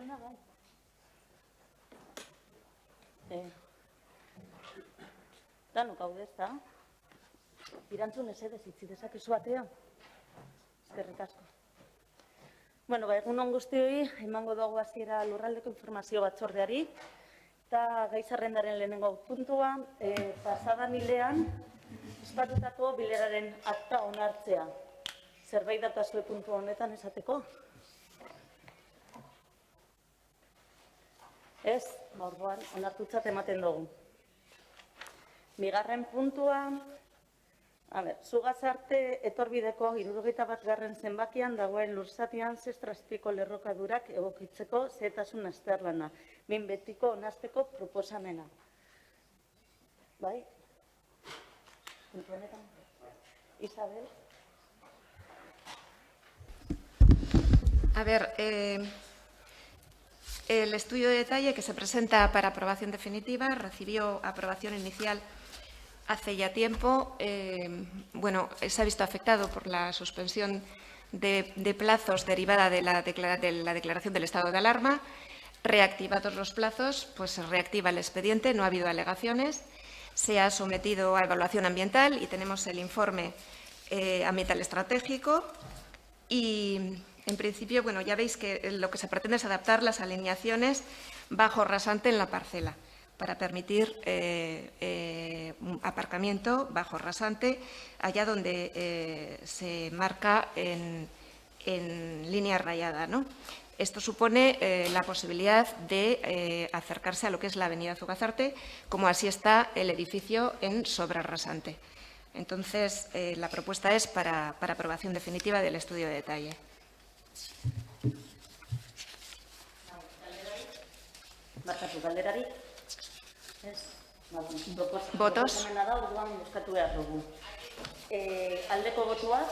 Erantzuna bai. Danok gaude, ezta? Erantzun esedez itzi dezakezu atea. Eskerrik asko. Bueno, egun on guztioi, emango dugu hasiera lurraldeko informazio batzordeari. Eta gai zerrendaren lehenengo puntua, pasadan hilean, ospatutako bileraren akta onartzea. Zerbait daukazue puntu honetan esateko? Ez, orduan, onartutzat ematen dugu. Bigarren puntua, Zugazarte etorbideko 71. zenbakian dagoen lurzatian zestrazpiko lerrokadurak egokitzeko zehetasun azterlana, behin betiko onartzeko proposamena. Bai? Puntu honetan? Isabel? A ver, el estudio de detalle que se presenta para aprobación definitiva recibió aprobación inicial hace ya tiempo. Se ha visto afectado por la suspensión de plazos derivada de la declaración del estado de alarma. Reactivados los plazos, pues se reactiva el expediente, no ha habido alegaciones. Se ha sometido a evaluación ambiental y tenemos el informe ambiental estratégico. Y, en principio, ya veis que lo que se pretende es adaptar las alineaciones bajo rasante en la parcela para permitir aparcamiento bajo rasante allá donde se marca en línea rayada, ¿no? Esto supone la posibilidad de acercarse a lo que es la avenida Zugazarte, como así está el edificio en sobrarrasante. Entonces, la propuesta es para aprobación definitiva del estudio de detalle. Barkatu, galderari? Ez? Votos. Proposamena da, orduan bozkatu behar dugu. Aldeko botuak?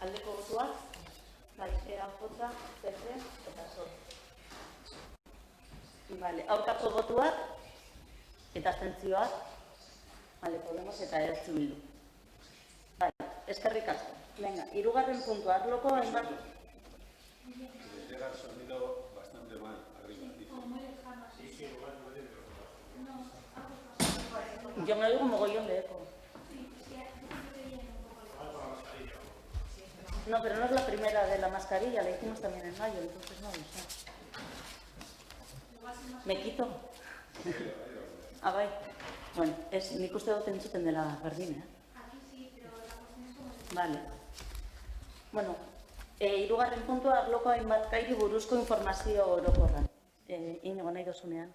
Aldeko botuak? Bai, EAJ, PP eta SOS. Vale, aurkako botuak? Eta abstentzioak? Vale, Podemos eta EH Bildu. Bai, eskerrik asko. Venga, hirugarren puntua, arloko hainbat. Llega el sonido bastante mal arriba. Yo me oigo mogollón de eco. No, pero no es la primera de la mascarilla, la hicimos también en mayo, entonces no lo sé. ¿Me quito? Ah, bai. Bueno, nik uste dut entzuten dela berdina. Aquí sí, pero la cuestión es como... Vale. Bueno, hirugarren puntua arloko hainbat gairi buruzko informazio orokorra. Inigo nahi dozunean.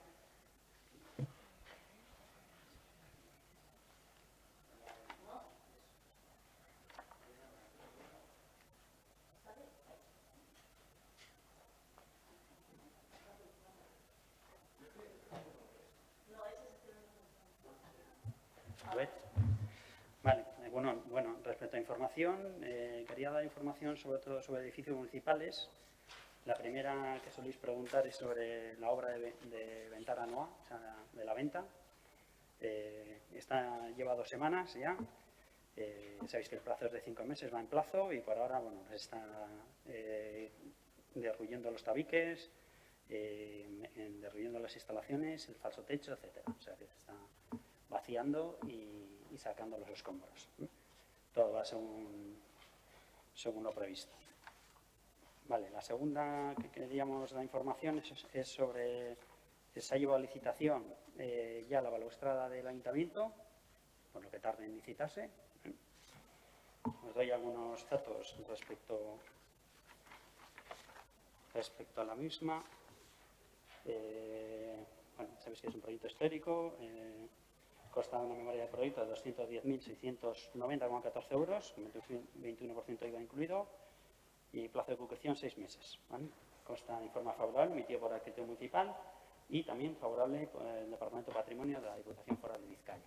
Vale, bueno, respecto a información, quería dar información sobre todo sobre edificios municipales. La primera que soléis preguntar es sobre la obra de Ventana Noa, o sea, de la venta. Lleva 2 semanas ya. Sabéis que el plazo es de 5 meses, va en plazo y por ahora, se está derruyendo los tabiques, derruyendo las instalaciones, el falso techo, etcétera. O sea, que se está vaciando y sacando los escombros. Todo va según lo previsto. Vale, la segunda que queríamos dar información es sobre que se ha llevado a licitación ya la balaustrada del ayuntamiento, por lo que tarde en licitarse. Os doy algunos datos respecto a la misma. Sabéis que es un proyecto histórico. Consta una memoria de proyecto de 210.690,14 euros, con 21% IVA incluido, y plazo de ejecución 6 meses. ¿Vale? Consta informe favorable emitido por el arquitecto municipal y también favorable por el Departamento de Patrimonio de la Diputación Foral de Vizcaya.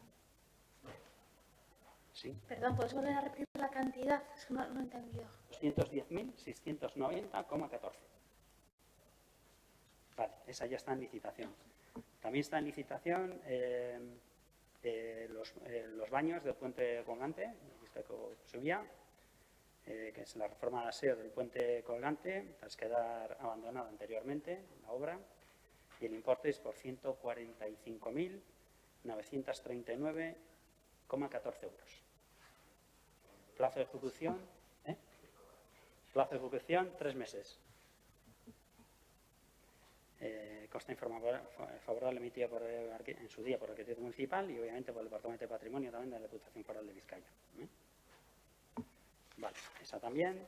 ¿Sí? Perdón, ¿puedes volver a repetir la cantidad? Es que no he entendido. 210.690,14. Vale, esa ya está en licitación. También está en licitación los baños del puente colgante, que subía, que es la reforma de aseo del puente colgante, tras quedar abandonada anteriormente la obra, y el importe es por 145.939,14 euros. Plazo de ejecución, Plazo de ejecución, 3 meses. Consta favorable emitida en su día por el arquitecto municipal y obviamente por el Departamento de Patrimonio también de la Diputación Foral de Vizcaya. Vale, esa también.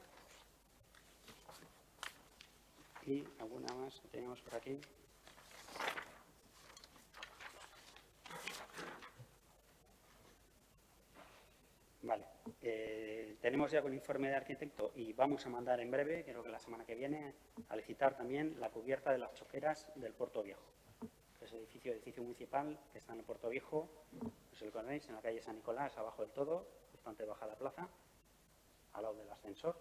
Y alguna más que tenemos por aquí. Vale, tenemos ya con el informe de arquitecto y vamos a mandar en breve, creo que la semana que viene, a licitar también la cubierta de las choqueras del Puerto Viejo. Que es el edificio municipal que está en el Puerto Viejo, no sé si lo conocéis, en la calle San Nicolás, abajo del todo, justo antes de bajar la plaza, al lado del ascensor.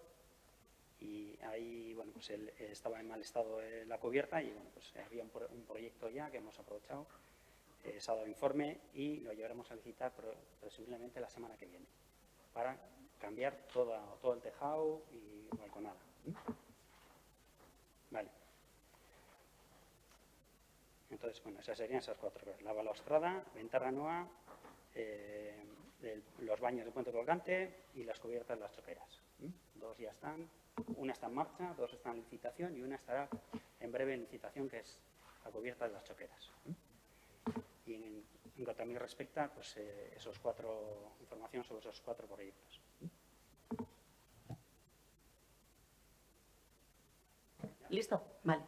Y ahí, bueno, pues estaba en mal estado la cubierta y, bueno, pues había un proyecto ya que hemos aprovechado, se ha dado informe y lo llevaremos a licitar presumiblemente la semana que viene, para cambiar todo el tejado y balconada. Vale. Entonces, bueno, esas serían esas 4 cosas. La balaustrada, ventana nueva, los baños de puente colgante y las cubiertas de las choqueras. 2 ya están, una está en marcha, 2 están en licitación y una estará en breve en licitación, que es la cubierta de las choqueras. Y en cuanto a mí respecta, pues información sobre esos 4 proyectos. ¿Listo? Vale.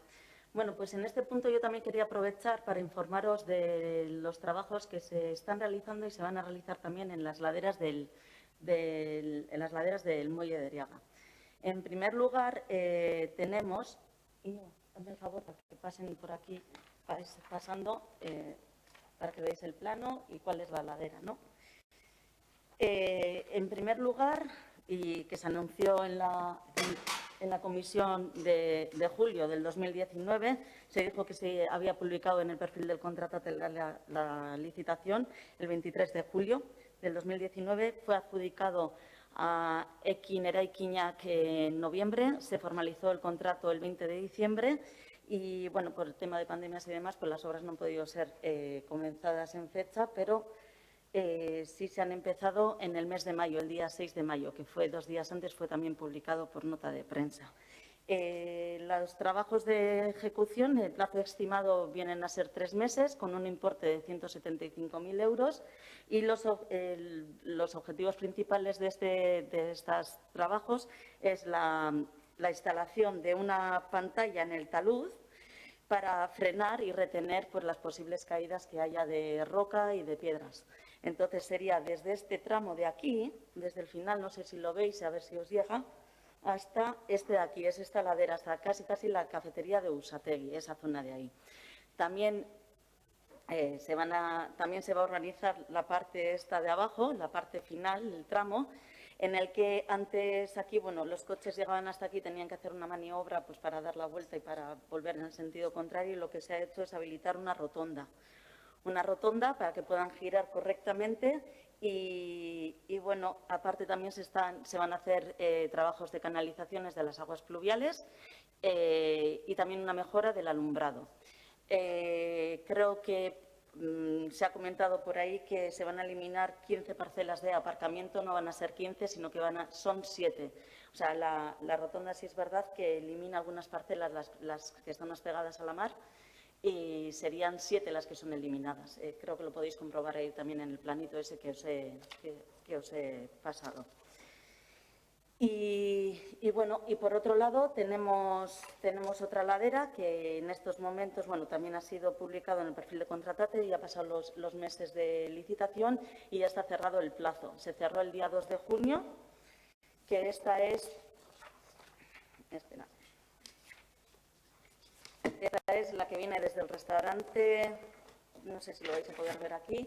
Bueno, pues en este punto yo también quería aprovechar para informaros de los trabajos que se están realizando y se van a realizar también en las laderas del muelle de Eriaga. En primer lugar, tenemos, y hazme el favor para que pasen por aquí, pasando, para que veáis el plano y cuál es la ladera, ¿no? En primer lugar, y que se anunció en la comisión de julio del 2019, se dijo que se había publicado en el perfil del contratante la licitación el 23 de julio del 2019. Fue adjudicado a Ekin Eraikinak en noviembre, se formalizó el contrato el 20 de diciembre y, bueno, por el tema de pandemias y demás, pues las obras no han podido ser comenzadas en fecha, pero sí se han empezado en el mes de mayo, el día 6 de mayo, que fue 2 días antes, fue también publicado por nota de prensa. Los trabajos de ejecución, el plazo estimado vienen a ser 3 meses, con un importe de 175.000 euros y los objetivos principales de estos trabajos es la instalación de una pantalla en el talud para frenar y retener, pues, las posibles caídas que haya de roca y de piedras. Entonces sería desde este tramo de aquí, desde el final, no sé si lo veis, a ver si os llega, hasta este de aquí, es esta ladera, hasta casi la cafetería de Usategui, esa zona de ahí. También se va a organizar la parte esta de abajo, la parte final, el tramo, en el que antes aquí, bueno, los coches llegaban hasta aquí, tenían que hacer una maniobra, pues, para dar la vuelta y para volver en el sentido contrario, y lo que se ha hecho es habilitar una rotonda para que puedan girar correctamente y bueno, aparte también se van a hacer trabajos de canalizaciones de las aguas pluviales y también una mejora del alumbrado. Creo que se ha comentado por ahí que se van a eliminar 15 parcelas de aparcamiento, no van a ser 15, sino que son 7. O sea, la rotonda sí es verdad que elimina algunas parcelas, las que están más pegadas a la mar, y serían 7 las que son eliminadas. Creo que lo podéis comprobar ahí también en el planito ese que os he pasado. Y bueno, y por otro lado tenemos otra ladera que en estos momentos, bueno, también ha sido publicado en el perfil de contratante y ha pasado los meses de licitación y ya está cerrado el plazo. Se cerró el día 2 de junio, que esta es... Espera. Esta es la que viene desde el restaurante, no sé si lo vais a poder ver aquí,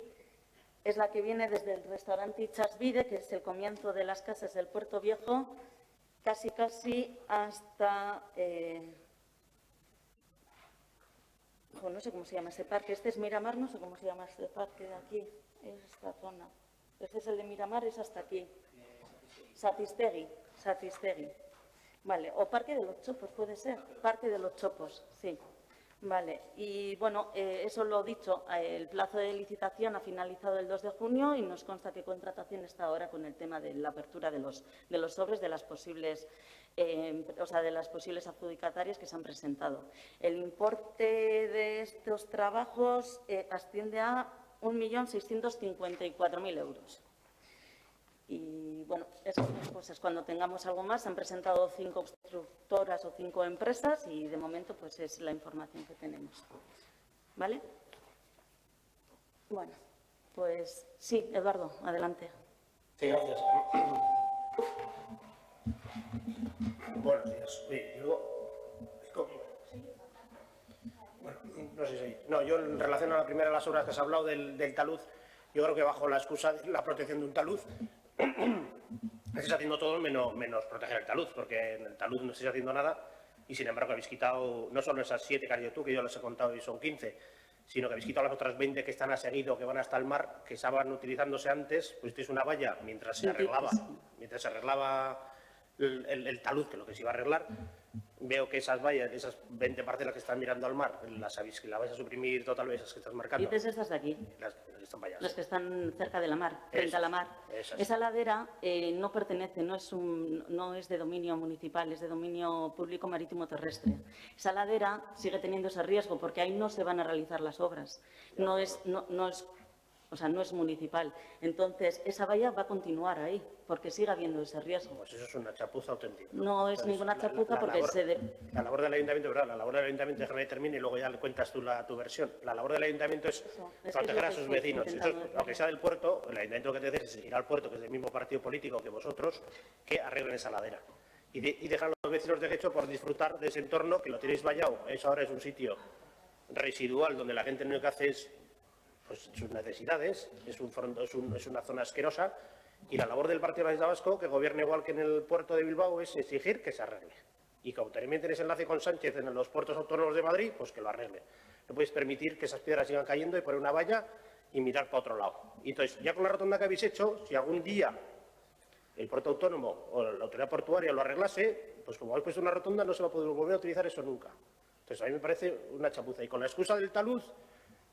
es la que viene desde el restaurante Itxasbide, que es el comienzo de las casas del Puerto Viejo, casi hasta, no sé cómo se llama ese parque, este es Miramar, no sé cómo se llama este parque de aquí, es esta zona. Este es el de Miramar, es hasta aquí. Satistegui. Satistegui. Vale, o Parque de los Chopos, puede ser. Parque de los Chopos, sí. Vale, y bueno, eso lo dicho, el plazo de licitación ha finalizado el 2 de junio y nos consta que contratación está ahora con el tema de la apertura de los sobres de las posibles, de las posibles adjudicatarias que se han presentado. El importe de estos trabajos asciende a 1.654.000 euros. Y, bueno, esas cosas. Cuando tengamos algo más, se han presentado 5 constructoras o 5 empresas y, de momento, pues es la información que tenemos. ¿Vale? Bueno, pues sí, Eduardo, adelante. Sí, gracias. Buenos días. Bueno, no sé si... No, yo en relación a la primera de las obras que has hablado del talud, yo creo que bajo la excusa de la protección de un talud, se está haciendo todo menos proteger el talud, porque en el talud no se está haciendo nada y, sin embargo, habéis quitado no solo esas 7 que has dicho tú, que yo les he contado y son 15, sino que habéis quitado las otras 20 que están a seguido, que van hasta el mar, que estaban utilizándose antes, pues es una valla mientras se arreglaba el talud, que es lo que se iba a arreglar. Veo que esas vallas, esas 20 parcelas que están mirando al mar, las vais a suprimir totalmente, esas que estás marcando. Dices estas de aquí. Las que están valladas. Las que están cerca de la mar, frente a la mar. Esas. Esa ladera no pertenece, no es de dominio municipal, es de dominio público marítimo terrestre. Esa ladera sigue teniendo ese riesgo porque ahí no se van a realizar las obras. No es municipal. Entonces, esa valla va a continuar ahí, porque sigue habiendo ese riesgo. Pues eso es una chapuza auténtica. No es ninguna chapuza porque La labor del ayuntamiento, ¿verdad? La labor del ayuntamiento, déjame que termine y luego ya le cuentas tú tu versión. La labor del ayuntamiento es proteger a sus vecinos. Eso es, aunque sea del puerto, el ayuntamiento lo que te dice es ir al puerto, que es del mismo partido político que vosotros, que arreglen esa ladera. Y dejar a los vecinos de Getxo por disfrutar de ese entorno que lo tenéis vallado. Eso ahora es un sitio residual donde la gente lo único que hace es pues sus necesidades, es una zona asquerosa, y la labor del Partido Nacionalista Vasco, que gobierna igual que en el puerto de Bilbao, es exigir que se arregle. Y como también tenéis enlace con Sánchez en los puertos autónomos de Madrid, pues que lo arregle. No podéis permitir que esas piedras sigan cayendo y poner una valla y mirar para otro lado. Y entonces, ya con la rotonda que habéis hecho, si algún día el puerto autónomo o la autoridad portuaria lo arreglase, pues como habéis puesto una rotonda, no se va a poder volver a utilizar eso nunca. Entonces, a mí me parece una chapuza. Y con la excusa del talud,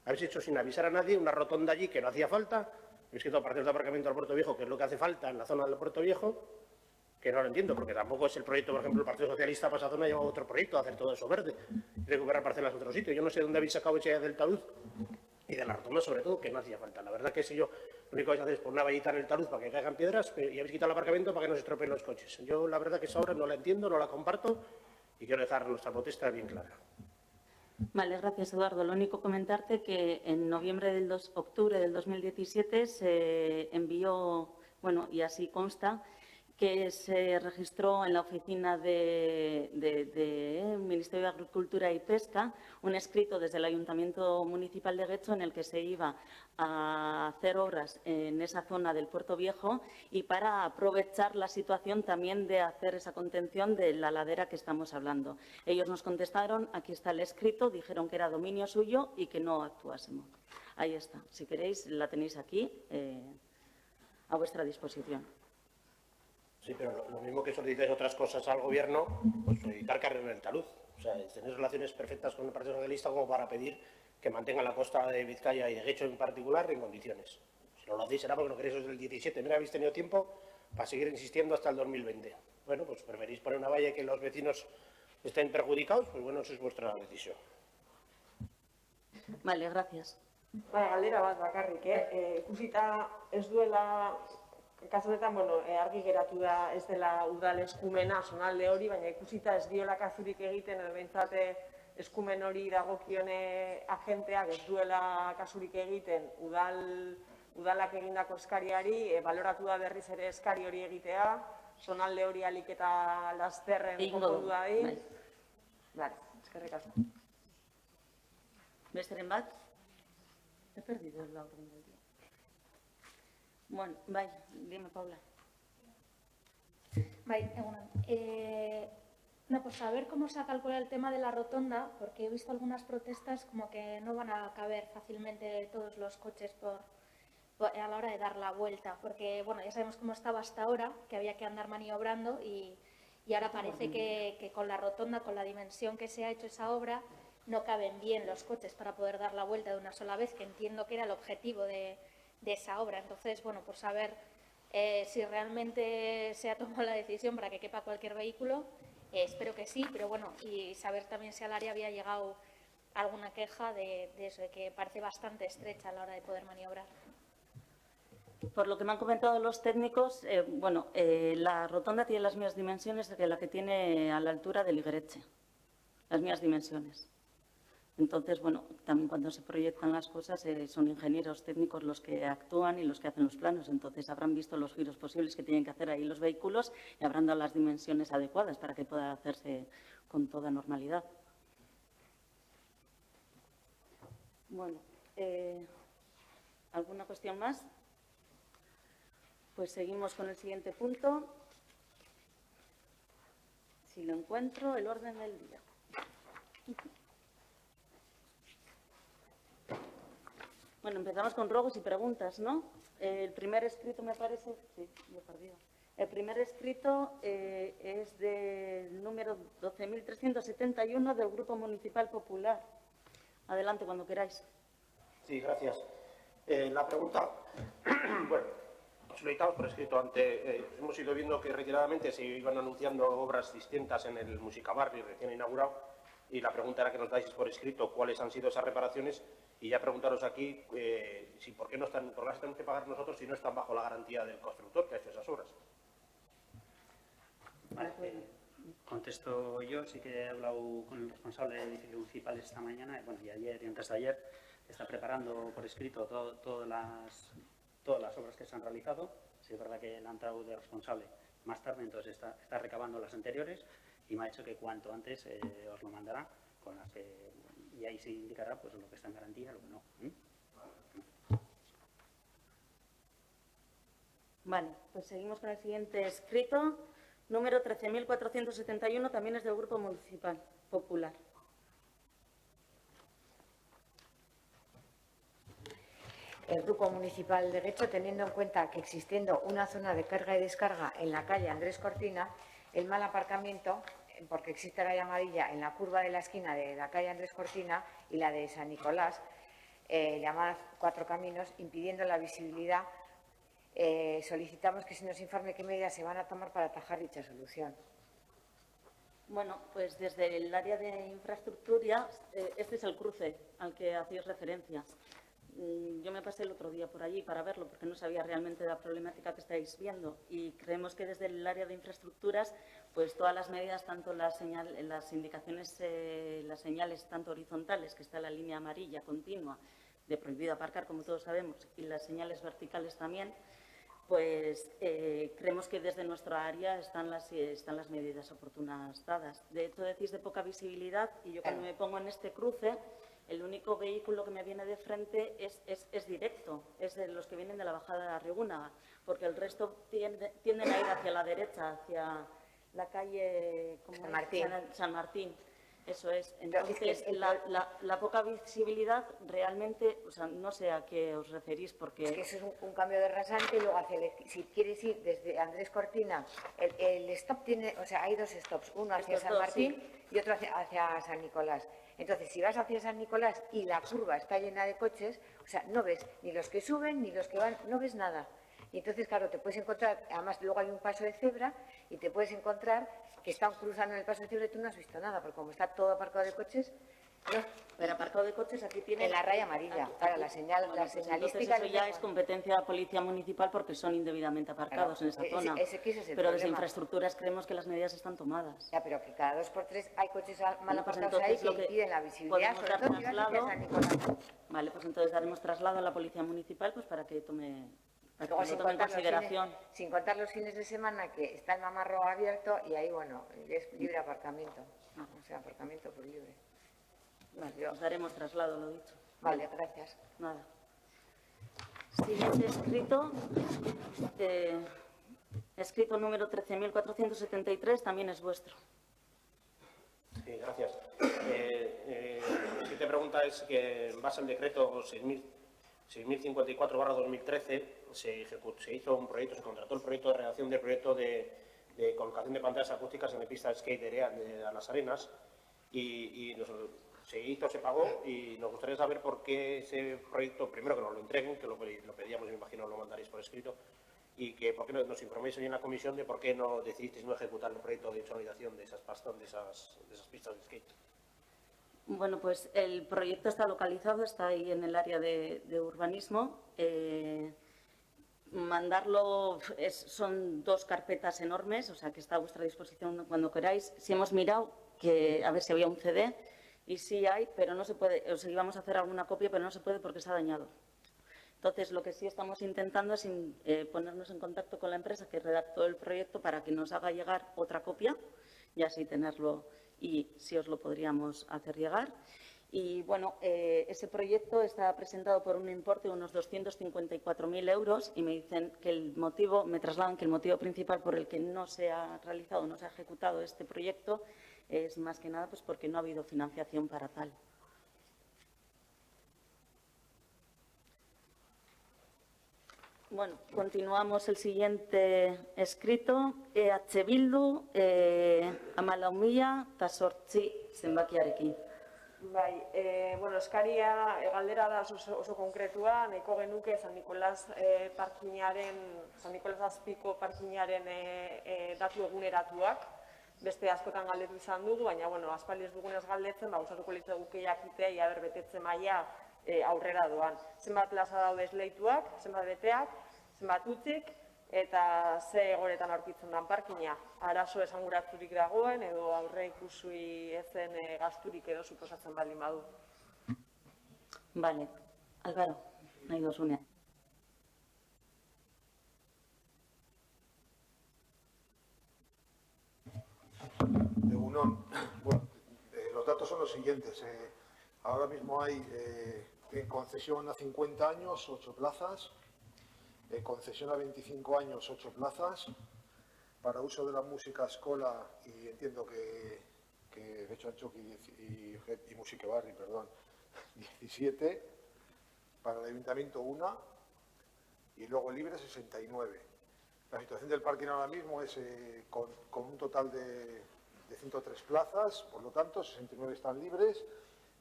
habéis hecho sin avisar a nadie una rotonda allí que no hacía falta. Habéis quitado partes de aparcamiento al Puerto Viejo, que es lo que hace falta en la zona del Puerto Viejo, que no lo entiendo, porque tampoco es el proyecto, por ejemplo, el Partido Socialista para esa zona lleva otro proyecto, hacer todo eso verde, y recuperar parcelas en otro sitio. Yo no sé dónde habéis sacado esa idea del talud y de la rotonda, sobre todo, que no hacía falta. La verdad que si yo lo único que vais a hacer es poner una vallita en el talud para que caigan piedras y habéis quitado el aparcamiento para que no se estropeen los coches. Yo la verdad que esa obra no la entiendo, no la comparto y quiero dejar nuestra protesta bien clara. Vale, gracias, Eduardo. Lo único comentarte que en octubre del 2017 se envió, bueno, y así consta, que se registró en la oficina del Ministerio de Agricultura y Pesca un escrito desde el Ayuntamiento Municipal de Getxo en el que se iba a hacer obras en esa zona del Puerto Viejo y para aprovechar la situación también de hacer esa contención de la ladera que estamos hablando. Ellos nos contestaron, aquí está el escrito, dijeron que era dominio suyo y que no actuásemos. Ahí está. Si queréis, la tenéis aquí a vuestra disposición. Sí, pero lo mismo que solicitáis otras cosas al Gobierno, pues solicitar que arreglen el talud. O sea, tenéis relaciones perfectas con el Partido Socialista como para pedir que mantengan la costa de Vizcaya y de Getxo en particular en condiciones. Si no lo hacéis será porque no queréis desde el 17. Mira, habéis tenido tiempo para seguir insistiendo hasta el 2020. Bueno, pues preferís poner una valla y que los vecinos estén perjudicados, pues bueno, eso es vuestra decisión. Vale, gracias. Bai, galdera bat bakarrik, ikusita ez duela, kasu honetan, bueno, argi geratu da ez dela udal eskumena zonalde hori, baina ikusita ez diola kasurik egiten, edo behintzat eskumen hori dagokione agenteak ez duela kasurik egiten udalak egindako eskariari, baloratu da berriz ere eskari hori egitea, zonalde hori alik eta lasterren konpondu dadin. Vale, eskerrik asko. Besteren bat? He perdido la orden del día. Bueno, bai, dime, Paula. Bai, egunon. No, pues a ver cómo se ha calculado el tema de la rotonda, porque he visto algunas protestas como que no van a caber fácilmente todos los coches a la hora de dar la vuelta, porque bueno, ya sabemos cómo estaba hasta ahora, que había que andar maniobrando y ahora parece que con la rotonda, con la dimensión que se ha hecho esa obra, no caben bien los coches para poder dar la vuelta de una sola vez, que entiendo que era el objetivo de esa obra. Entonces, bueno, por saber si realmente se ha tomado la decisión para que quepa cualquier vehículo, espero que sí, pero bueno, y saber también si al área había llegado alguna queja de eso, de que parece bastante estrecha a la hora de poder maniobrar. Por lo que me han comentado los técnicos, la rotonda tiene las mismas dimensiones que la que tiene a la altura del Iguereche, las mismas dimensiones. Entonces, bueno, también cuando se proyectan las cosas son ingenieros técnicos los que actúan y los que hacen los planos. Entonces, habrán visto los giros posibles que tienen que hacer ahí los vehículos y habrán dado las dimensiones adecuadas para que pueda hacerse con toda normalidad. Bueno, ¿alguna cuestión más? Pues seguimos con el siguiente punto. Si lo encuentro, el orden del día. Bueno, empezamos con ruegos y preguntas, ¿no? El primer escrito me parece... Sí, me he perdido. El primer escrito es del número 12.371 del Grupo Municipal Popular. Adelante, cuando queráis. Sí, gracias. La pregunta, bueno, solicitamos por escrito. Hemos ido viendo que reiteradamente se iban anunciando obras distintas en el Musicabarri recién inaugurado, y la pregunta era que nos dais por escrito cuáles han sido esas reparaciones, y ya preguntaros aquí si por qué las tenemos que pagar nosotros si no están bajo la garantía del constructor que ha hecho esas obras. Vale, contesto yo. Sí que he hablado con el responsable de edificios municipales esta mañana, bueno, y ayer y antes de ayer. Está preparando por escrito todas las obras que se han realizado. Sí, es verdad que le han entrado de responsable más tarde, entonces está recabando las anteriores y me ha dicho que cuanto antes os lo mandará, con las que, y ahí se indicará pues lo que está en garantía y lo que no. Vale, pues seguimos con el siguiente escrito. Número 13.471, también es del Grupo Municipal Popular. El Grupo Municipal de Guecho, teniendo en cuenta que existiendo una zona de carga y descarga en la calle Andrés Cortina, el mal aparcamiento, porque existe la llamadilla en la curva de la esquina de la calle Andrés Cortina y la de San Nicolás, llamada Cuatro Caminos, impidiendo la visibilidad, solicitamos que se nos informe qué medidas se van a tomar para atajar dicha solución. Bueno, pues desde el área de infraestructura, este es el cruce al que hacéis referencia. Yo me pasé el otro día por allí para verlo porque no sabía realmente la problemática que estáis viendo, y creemos que desde el área de infraestructuras, pues todas las medidas, tanto las indicaciones, las señales tanto horizontales, que está la línea amarilla continua de prohibido aparcar, como todos sabemos, y las señales verticales también, pues creemos que desde nuestra área están las medidas oportunas dadas. De hecho, decís de poca visibilidad, y yo cuando me pongo en este cruce, el único vehículo que me viene de frente es directo, es de los que vienen de la bajada de la Arrigúnaga, porque el resto tienden a ir hacia la derecha, hacia la calle San Martín. Eso es. Entonces, la poca visibilidad realmente, o sea, no sé a qué os referís, porque... Es que eso es un cambio de rasante y luego si quieres ir desde Andrés Cortina, el stop tiene, o sea, hay dos stops, uno hacia San Martín y otro hacia San Nicolás. Entonces, si vas hacia San Nicolás y la curva está llena de coches, o sea, no ves ni los que suben ni los que van, no ves nada. Y entonces, claro, te puedes encontrar, además luego hay un paso de cebra y te puedes encontrar que están cruzando en el paso de cebra y tú no has visto nada, porque como está todo aparcado de coches, no. Pero aparcado de coches aquí tiene... En la raya amarilla, claro, la señalística... Eso ya es competencia de la Policía Municipal porque son indebidamente aparcados en esa zona. Pero desde infraestructuras creemos que las medidas están tomadas. Ya, pero que cada 2 por 3 hay coches mal aparcados ahí que impiden la visibilidad, sobre todo si vas hacia San Nicolás. Vale, pues entonces daremos traslado a la Policía Municipal pues para que tome... Luego, sin contar los fines de semana que está el mamarro abierto y ahí, bueno, es libre aparcamiento. O sea, aparcamiento por libre. Vale, os daremos traslado, lo dicho. Vale, gracias. Nada. Siguiente escrito. Escrito número 13.473, también es vuestro. Sí, gracias. La siguiente pregunta es que en base al decreto 6.000 6054/2013 se hizo un proyecto, se contrató el proyecto de redacción del proyecto de colocación de pantallas acústicas en la pista de skate de Las Arenas y se hizo, se pagó y nos gustaría saber por qué ese proyecto, primero que nos lo entreguen, que lo pedíamos, me imagino lo mandaréis por escrito, y que por qué nos informéis hoy en la comisión de por qué no decidisteis no ejecutar el proyecto de insonorización de esas pistas de skate. Bueno, pues el proyecto está localizado, está ahí en el área de urbanismo. Mandarlo son 2 carpetas enormes, o sea que está a vuestra disposición cuando queráis. Si hemos mirado que a ver si había un CD y sí hay, pero no se puede, o sea, íbamos a hacer alguna copia, pero no se puede porque se ha dañado. Entonces, lo que sí estamos intentando es ponernos en contacto con la empresa que redactó el proyecto para que nos haga llegar otra copia y así tenerlo y si os lo podríamos hacer llegar. Y bueno, ese proyecto está presentado por un importe de unos 254.000 euros y me dicen que me trasladan que el motivo principal por el que no se ha realizado, no se ha ejecutado este proyecto es más que nada pues porque no ha habido financiación para tal. Bueno, continuamos el siguiente escrito. EH Bildu, 14.000 eta 8 zenbakiarekin. Bai, bueno, eskaria galdera da oso konkretua, nahiko genuke San Nikolas Azpiko parkinaren datu eguneratuak, beste askotan galdetu izan dugu, baina, bueno, aspaldi ez dugunez galdetzen, gustatuko litzaiguke jakitea ia betetze maila aurrera doan. Zenbat plaza daude esleituak, zenbat beteak, zenbat utzik, eta ze egoretan aurkitzen den parkina. Arazo esanguratsurik dagoen, edo aurre ikusui ezen gasturik edo suposatzen baldin badu. Vale, Álvaro, nahi dozunea. Egunon. Bueno, los datos son los siguientes. Ahora mismo hay en concesión a 50 años 8 plazas, en concesión a 25 años 8 plazas, para uso de la música escola y entiendo que Becho Antxoki y Música Barri, perdón, 17, para el Ayuntamiento 1 y luego libre 69. La situación del parking ahora mismo es con un total de 103 plazas, por lo tanto 69 están libres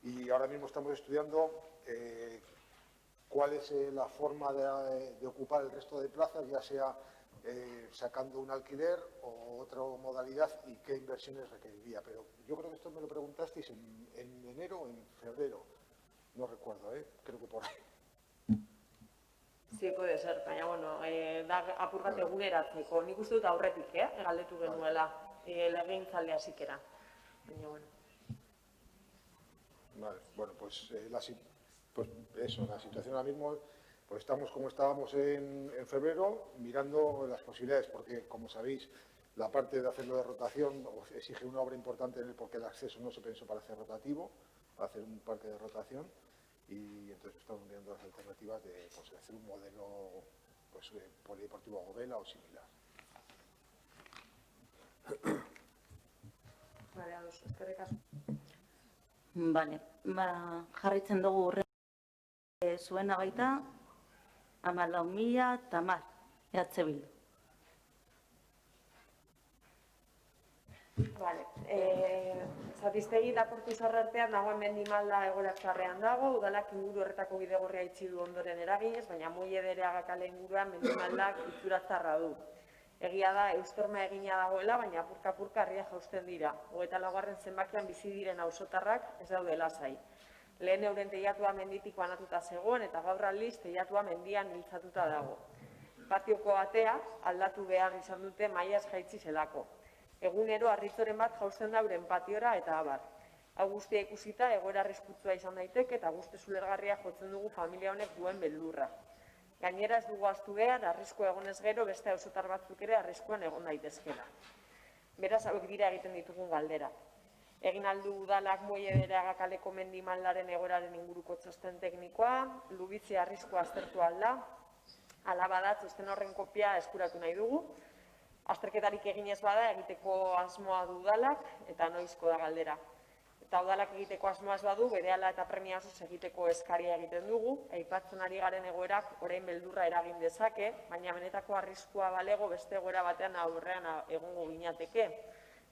y ahora mismo estamos estudiando cuál es la forma de ocupar el resto de plazas, ya sea sacando un alquiler o otra modalidad y qué inversiones requeriría. Pero yo creo que esto me lo preguntasteis en enero o en febrero, no recuerdo, creo que por ahí. Sí, puede ser, baina, bueno, da apur bat eguneratzeko. Nik uste dut aurretik, galdetu genuela, legegintzaldea zikera. Baina, bueno. Vale, bueno, pues la situación ahora mismo, pues estamos como estábamos en febrero, mirando las posibilidades, porque, como sabéis, la parte de hacerlo de rotación exige una obra importante porque el acceso no se pensó para hacer rotativo, para hacer un parque de rotación, y entonces estamos mirando las alternativas de pues, hacer un modelo pues, polideportivo Gobela o similar. Vale, ados, eskerrik asko. Vale, jarraitzen dugu zuena baita, 14.000 eta 10, EH Bildu. Vale, Zatiztegi daportu zarrartean dagoen mendimalda egoera txarrean dago, udalak inguru horretako bidegorria itxi du ondoren eraginez, baina Muile Dereaga kale inguruan mendimaldak itxura txarra du. Egia da, eustorma egina dagoela, baina apurka-apurka harria jausten dira. 24. zenbakian bizi diren auzotarrak ez daude lasai. Lehen euren teilatua menditik banatuta zegoen eta gaur aldiz teilatua mendian hiltzatuta dago. Patioko atea aldatu behar izan dute mailaz jaitsi zelako. Egunero harritzoren bat jausten da euren patiora eta abar. Hau guztia ikusita egoera arriskutsua izan daiteke eta guzti ulergarria jotzen dugu familia honek duen beldurra. Gainera ez dugu ahaztu behar, arriskua egonez gero beste auzotar batzuk ere arriskuan egon daitezkela. Beraz, hauek dira egiten ditugun galdera. Egin aldu udalak Muile Dereaga kaleko mendimaldaren egoeraren inguruko txosten teknikoa, lubitzea arriskua aztertu alda, hala bada txosten horren kopia eskuratu nahi dugu. Azterketarik eginez bada egiteko asmoa du udalak eta noizko da galdera. Eta udalak egiteko asmoaz badu, berehala eta premia osoz egiteko eskaria egiten dugu. Aipatzen ari garen egoerak orain beldurra eragin dezake, baina benetako arriskua balego beste egoera batean aurrean egongo ginateke.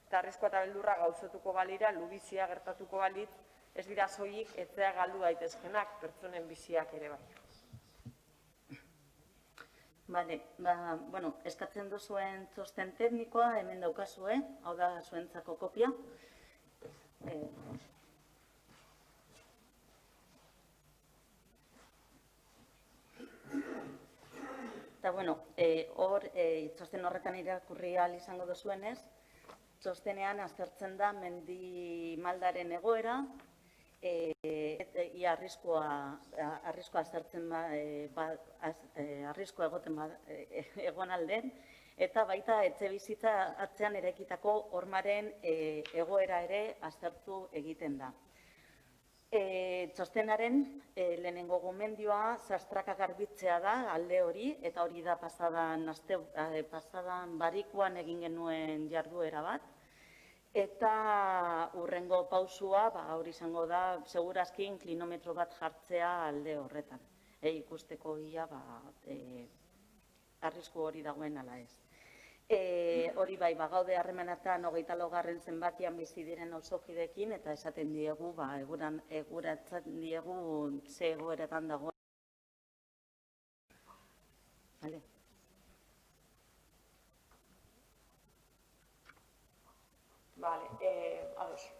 Eta arriskua eta beldurra gauzatuko balira, lubizia gertatuko balit, ez dira soilik etzea galdu daitezkenak, pertsonen biziak ere bai. Bale, bueno, eskatzen duzuen txosten teknikoa hemen daukazue, hau da zuentzako kopia. Eta, bueno, hor, txosten horretan irakurri ahal izango duzuenez, txostenean aztertzen da mendi maldaren egoera, ia arriskua aztertzen arriskua egon alden, eta baita etxebizitza atzean eraikitako hormaren egoera ere aztertu egiten da. Txostenaren lehenengo gomendioa sastraka garbitzea da alde hori, eta hori da pasadan barikuan egin genuen jarduera bat. Eta hurrengo pausua, hori izango da, segurazki inklinometro bat jartzea alde horretan. Ikusteko ia, arrisku hori dagoen ala ez. Hori bai, gaude harremanatan 24. zenbakian bizi diren auzokideekin, eta esaten diegu, eguratzen diegu ze egoeretan dagoen. Vale. Ados.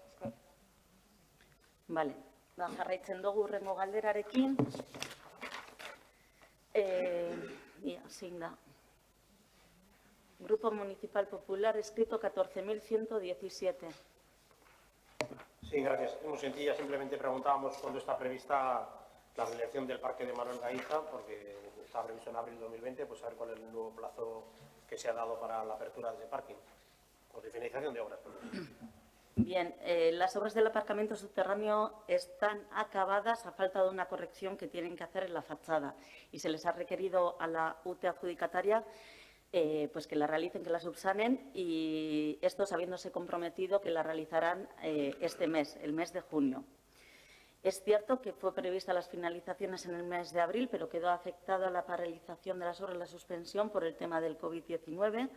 Vale, jarraitzen dugu hurrengo galderarekin. Zein da. Grupo Municipal Popular, escrito 14.117. Sí, gracias. Muy sencilla, simplemente preguntábamos cuándo está prevista la realización del Parque de Manuel Gaiza, porque está previsto en abril de 2020, pues a ver cuál es el nuevo plazo que se ha dado para la apertura de ese parking, o de finalización de obras. Bien, las obras del aparcamiento subterráneo están acabadas a falta de una corrección que tienen que hacer en la fachada y se les ha requerido a la UTE adjudicataria pues que la realicen, que la subsanen, y estos habiéndose comprometido que la realizarán este mes, el mes de junio. Es cierto que fue prevista las finalizaciones en el mes de abril, pero quedó afectada la paralización de las obras, la suspensión por el tema del COVID-19.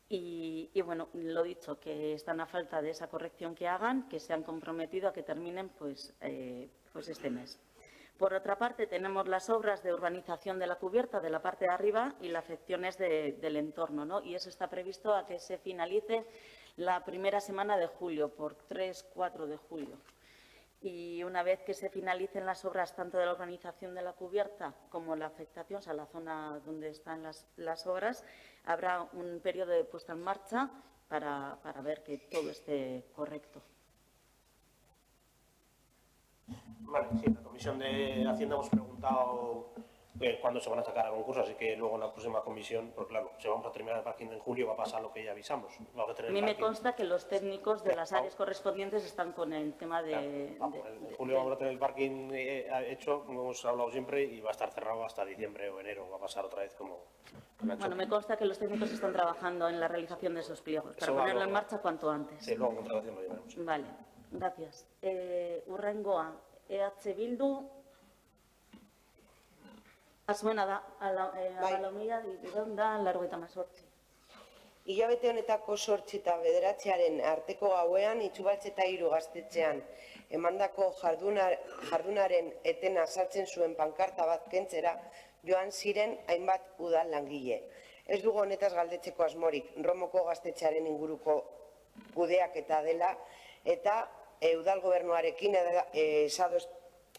Y bueno, lo dicho, que están a falta de esa corrección que hagan, que se han comprometido a que terminen pues este mes. Por otra parte, tenemos las obras de urbanización de la cubierta de la parte de arriba y las afecciones del entorno, ¿no? Y eso está previsto a que se finalice la primera semana de julio, por 3-4 de julio. Y una vez que se finalicen las obras tanto de la urbanización de la cubierta como la afectación, o sea, la zona donde están las obras, habrá un periodo de puesta en marcha para ver que todo esté correcto. Vale, sí, en la Comisión de Hacienda hemos preguntado cuándo se van a sacar a concurso, así que luego en la próxima comisión, pues claro, si vamos a terminar el parking en julio va a pasar lo que ya avisamos. A mí me consta que los técnicos de las áreas correspondientes están con el tema de... En julio vamos a tener el parking hecho, como hemos hablado siempre, y va a estar cerrado hasta diciembre o enero, va a pasar otra vez como... Bueno, me consta que los técnicos están trabajando en la realización de esos pliegos, para ponerlo en marcha cuanto antes. Sí, luego en contratación lo llevaremos. Vale, gracias. Hurrengoa, EH Bildu, azuena da, abalomia da, 98. Hilabete honetako 8 eta 9 arteko gauean, Itxubaltze eta 3 gaztetxean emandako jardunaren etena sartzen zuen pankarta bat kentzera joan ziren hainbat udal langile. Ez dugu honetaz galdetzeko asmorik, Romoko gaztetxearen inguruko kudeaketa dela eta udal gobernuarekin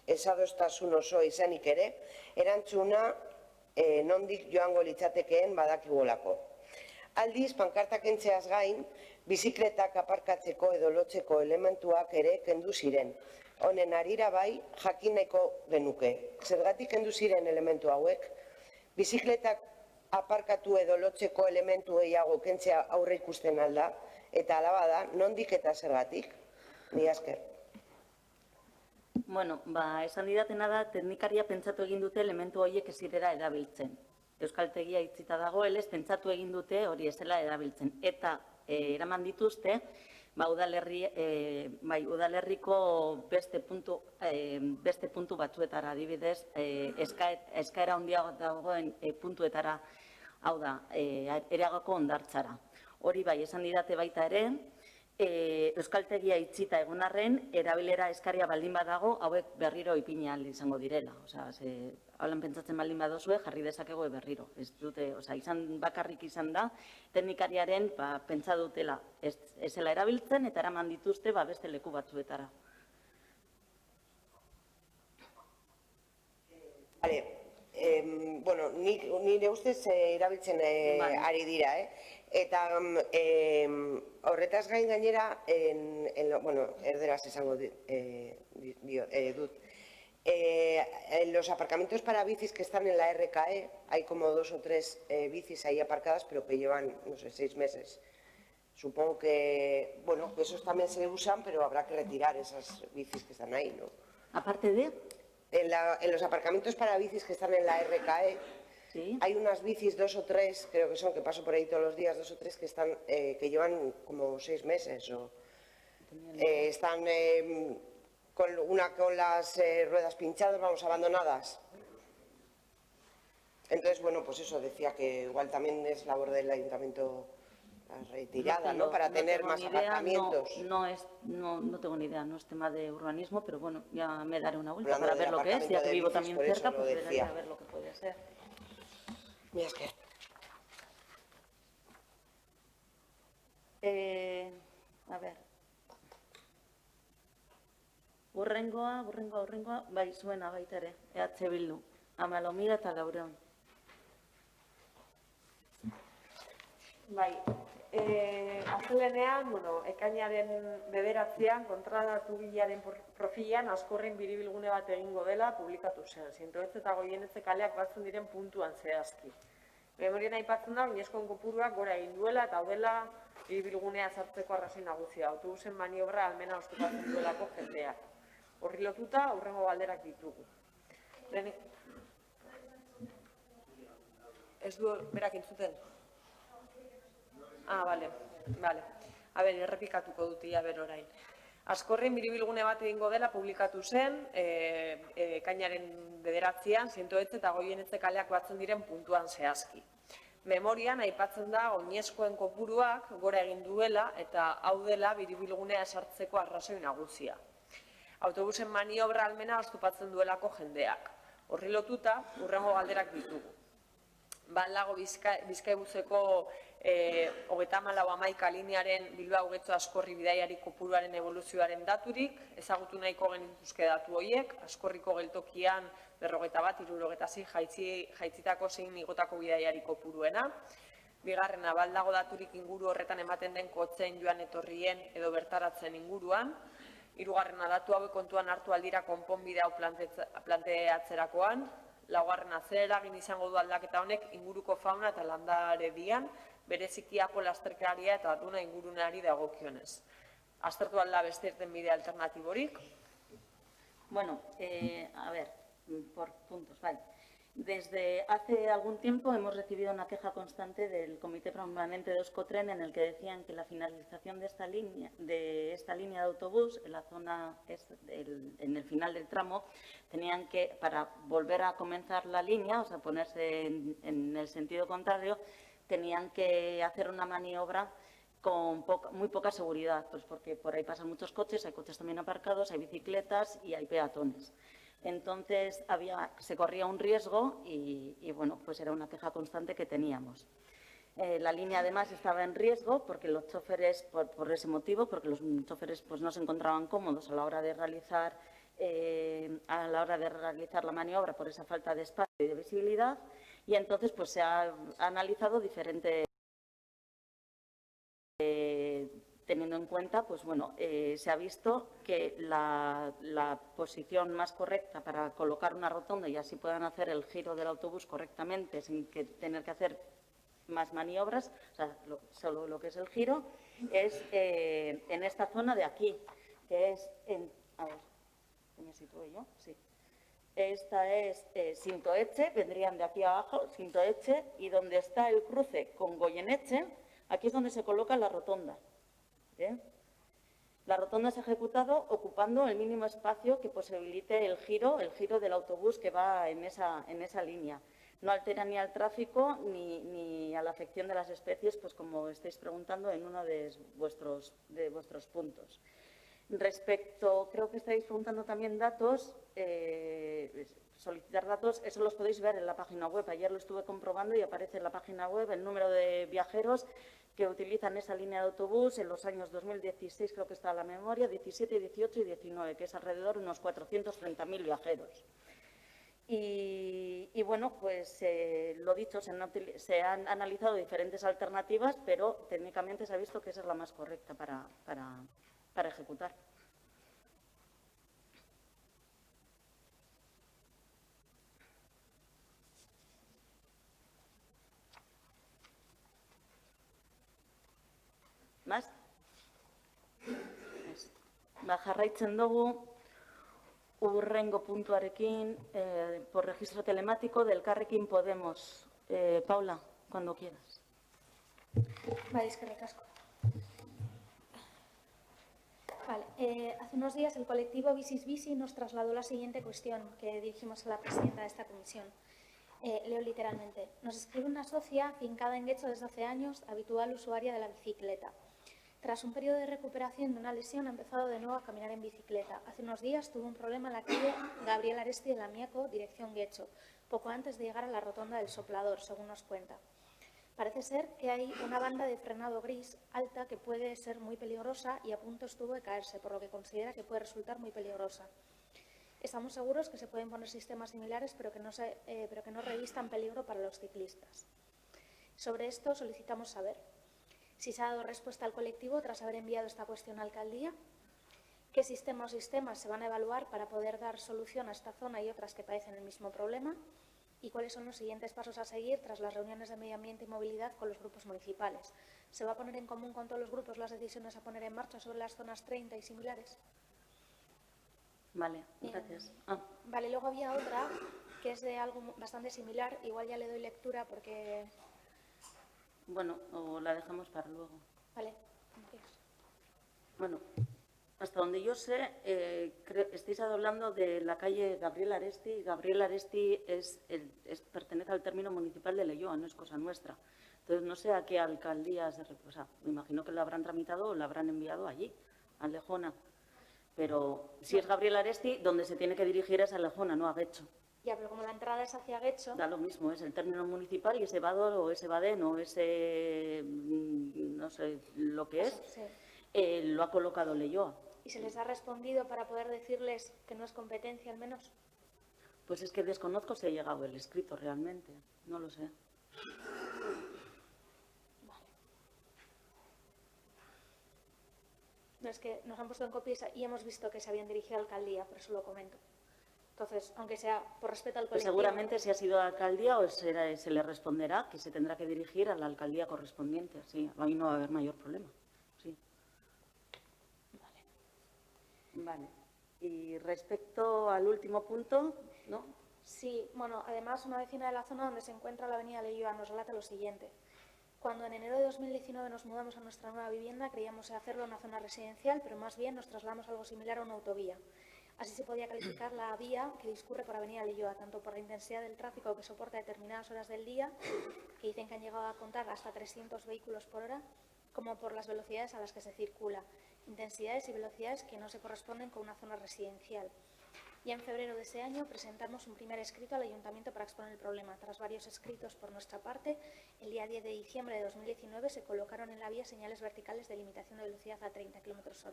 esadostasun oso izanik ere, erantzuna nondik joango litzatekeen badakigolako. Aldiz, pankarta kentzeaz gain, bizikletak aparkatzeko edo lotzeko elementuak ere kendu ziren. Honen harira bai, jakin nahiko genuke. Zergatik kendu ziren elementu hauek, bizikletak aparkatu edo lotzeko elementu gehiago kentzea aurre ikusten alda, eta alaba da, nondik eta zergatik? Ni asker. Bueno, esan didatena da, teknikaria pentsatu egin dute elementu horiek ez zirela erabiltzen. Euskaltegia itzita dagoelez, pentsatu egin dute hori ez zela erabiltzen. Eta eraman dituzte udalerriko beste puntu batzuetara, adibidez, eskaera handiago dagoen puntuetara, hau da, Areagako hondartzara. Hori bai, esan didate baita ere, euskaltegia itxita egon arren, erabilera eskaria baldin badago, hauek berriro ipini ahal izango direla. Haulan pentsatzen baldin badozue, jarri dezakegu berriro. Ez dute, bakarrik izan da, teknikariaren pentsa dutela ezela erabiltzen eta eraman dituzte beste leku batzuetara. Bueno, nire ustez erabiltzen ari dira, eta horretaz gain gainera, erderaz esango dut, en los aparcamientos para bicis que están en la RKE, hay como 2 o 3 bicis ahí aparcadas, pero que llevan, no sé, 6 meses. Supongo que, bueno, que esos también se usan, pero habrá que retirar esas bicis que están ahí, ¿no? Aparte de... En los aparcamientos para bicis que están en la RKE, ¿sí? Hay unas bicis, 2 o 3, creo que son, que paso por ahí todos los días, 2 o 3 que llevan como 6 meses o están con las ruedas pinchadas, vamos, abandonadas. Entonces, bueno, pues eso, decía que igual también es labor del ayuntamiento retirada, ¿no? Para tener más aparcamientos. No tengo ni idea, no es tema de urbanismo, pero bueno, ya me daré una vuelta para ver lo que es, ya que vivo también cerca, pues veré a ver lo que puede ser. Mira, es que... A ver. Urrengoa, bai zuena baita ere, EH Bildu, 14.000 eta 400. Bai, azalenean, ekainaren 9an, kontratatu bilaren profilan, Askorrin biribilgune bat egingo dela publikatu zen. 108 eta Goienetxe kaleak batzen diren puntuan zehazki. Memorian aipatzen da, oinezkoen kopuruak gora egin duela eta daudela biribilgunea sartzeko arrazoi nagusia. Autobusen maniobra almena oztopatzen duelako jendeak. Horri lotuta, hurrengo galderak ditugu. Ez du berak entzuten? Bale. Errepikatuko dut ia ber orain. Askorrin biribilgune bat egingo dela publikatu zen, ekainaren 9an, 108 eta Goienetxe kaleak batzen diren puntuan zehazki. Memorian aipatzen da oinezkoen kopuruak gora egin duela eta hau dela biribilgunea sartzeko arrazoi nagusia. Autobusen maniobra almena oztopatzen duelako jendeak. Horri lotuta, hurrengo galderak ditugu. Lago Bizkaibuseko 34-11 linearen Bilbao Getxo Askorri bidaiari kopuruaren evoluzioaren daturik, ezagutu nahiko genituzke datu horiek, Askorriko geltokian 41, 76 jaitzitako zein igotako bidaiari kopuruena. Bigarrena, baldago daturik inguru horretan ematen den kotzen joan etorrien edo bertaratzen inguruan. Hirugarrena, datu hauek kontuan hartu aldira konponbide hau planteatzerakoan. Laugarrena, zer eragin izango du aldaketa honek inguruko fauna eta landare dian, berezikiako lasterkaria eta duna inguruneari dagokionez. Aztertu alda beste irtenbide alternatiborik? Bueno, a ver, por puntos, vale. Desde hace algún tiempo hemos recibido una queja constante del Comité Permanente de Euskotren en el que decían que la finalización de esta línea de autobús, en la zona, en el final del tramo, tenían que, para volver a comenzar la línea, o sea, ponerse en el sentido contrario, tenían que hacer una maniobra con muy poca seguridad, pues porque por ahí pasan muchos coches, hay coches también aparcados, hay bicicletas y hay peatones. Entonces se corría un riesgo y bueno, pues era una queja constante que teníamos. La línea además estaba en riesgo porque los choferes, por ese motivo, porque los choferes pues no se encontraban cómodos a la hora de realizar la maniobra por esa falta de espacio y de visibilidad, y entonces pues se ha analizado diferentes teniendo en cuenta, pues bueno, se ha visto que la posición más correcta para colocar una rotonda y así puedan hacer el giro del autobús correctamente sin tener que hacer más maniobras, o sea, solo lo que es el giro, es en esta zona de aquí, que es a ver, ¿qué me sitúo yo? Sí. Esta es Sintoetxe, vendrían de aquí abajo, Sintoetxe, y donde está el cruce con Goienetxe, aquí es donde se coloca la rotonda. ¿Bien? La rotonda se ha ejecutado ocupando el mínimo espacio que posibilite el giro del autobús que va en esa línea. No altera ni al tráfico ni a la afección de las especies, pues como estáis preguntando en uno de vuestros puntos. Respecto, creo que estáis preguntando también datos, solicitar datos, eso los podéis ver en la página web. Ayer lo estuve comprobando y aparece en la página web el número de viajeros que utilizan esa línea de autobús en los años 2016, creo que está a la memoria, 17, 18 y 19, que es alrededor de unos 430.000 viajeros. Y bueno, pues lo dicho, se han analizado diferentes alternativas, pero técnicamente se ha visto que esa es la más correcta para ejecutar. ¿Más? Jarraitzen dugu hurrengo puntuarekin por registro telemático del Elkarrekin Podemos. Paula, cuando quieras. Vale, es que recasco. Vale, hace unos días el colectivo Bicis Bici nos trasladó la siguiente cuestión que dirigimos a la presidenta de esta comisión. Leo literalmente. Nos escribe una socia afincada en Guecho desde hace años, habitual usuaria de la bicicleta. Tras un periodo de recuperación de una lesión, ha empezado de nuevo a caminar en bicicleta. Hace unos días tuvo un problema en la calle Gabriel Aresti de Lamiaco, dirección Guecho, poco antes de llegar a la rotonda del Soplador, según nos cuenta. Parece ser que hay una banda de frenado gris alta que puede ser muy peligrosa y a punto estuvo de caerse, por lo que considera que puede resultar muy peligrosa. Estamos seguros que se pueden poner sistemas similares, pero que no revistan peligro para los ciclistas. Sobre esto solicitamos saber si se ha dado respuesta al colectivo tras haber enviado esta cuestión a Alcaldía, qué sistema o sistemas se van a evaluar para poder dar solución a esta zona y otras que padecen el mismo problema, y cuáles son los siguientes pasos a seguir tras las reuniones de medio ambiente y movilidad con los grupos municipales. ¿Se va a poner en común con todos los grupos las decisiones a poner en marcha sobre las zonas 30 y similares? Vale, gracias. Vale, luego había otra que es de algo bastante similar. Igual ya le doy lectura porque... Bueno, o la dejamos para luego. Vale, como quieras. Bueno, hasta donde yo sé, estáis hablando de la calle Gabriel Aresti. Gabriel Aresti pertenece al término municipal de Leioa, no es cosa nuestra. Entonces, no sé a qué alcaldía se reposa. Me imagino que la habrán tramitado o la habrán enviado allí, a Lejona. Pero si es Gabriel Aresti, donde se tiene que dirigir es a Lejona, no a Guecho. Ya, pero como la entrada es hacia Guecho... Da lo mismo, es el término municipal y ese Bador o ese Badén o ese... no sé lo que es, sí. Lo ha colocado Leioa. ¿Y se les ha respondido para poder decirles que no es competencia al menos? Pues es que desconozco si ha llegado el escrito realmente, no lo sé. Vale. No, es que nos han puesto en copia y hemos visto que se habían dirigido a la alcaldía, por eso lo comento. Entonces, aunque sea por respeto al Pues colectivo... seguramente si ha sido a la alcaldía o se le responderá que se tendrá que dirigir a la alcaldía correspondiente. Sí, ahí no va a haber mayor problema. Sí. Vale. Y respecto al último punto, ¿no? Sí, bueno, además una vecina de la zona donde se encuentra la avenida Leioa nos relata lo siguiente. Cuando en enero de 2019 nos mudamos a nuestra nueva vivienda, creíamos hacerlo en una zona residencial, pero más bien nos trasladamos a algo similar a una autovía. Así se podía calificar la vía que discurre por avenida Leioa, tanto por la intensidad del tráfico que soporta determinadas horas del día, que dicen que han llegado a contar hasta 300 vehículos por hora, como por las velocidades a las que se circula, intensidades y velocidades que no se corresponden con una zona residencial. Ya en febrero de ese año presentamos un primer escrito al Ayuntamiento para exponer el problema. Tras varios escritos por nuestra parte, el día 10 de diciembre de 2019 se colocaron en la vía señales verticales de limitación de velocidad a 30 km/h.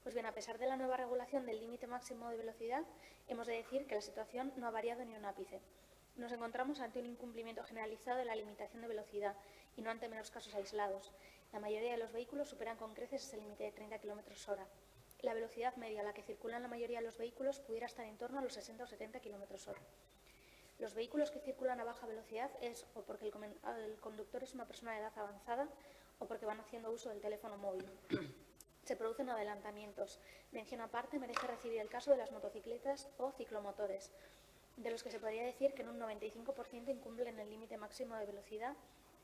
Pues bien, a pesar de la nueva regulación del límite máximo de velocidad, hemos de decir que la situación no ha variado ni un ápice. Nos encontramos ante un incumplimiento generalizado de la limitación de velocidad y no ante meros casos aislados. La mayoría de los vehículos superan con creces ese límite de 30 km/h. La velocidad media a la que circulan la mayoría de los vehículos pudiera estar en torno a los 60 o 70 km/h. Los vehículos que circulan a baja velocidad es o porque el conductor es una persona de edad avanzada o porque van haciendo uso del teléfono móvil. Se producen adelantamientos. Mención aparte merece recibir el caso de las motocicletas o ciclomotores, de los que se podría decir que en un 95% incumplen el límite máximo de velocidad,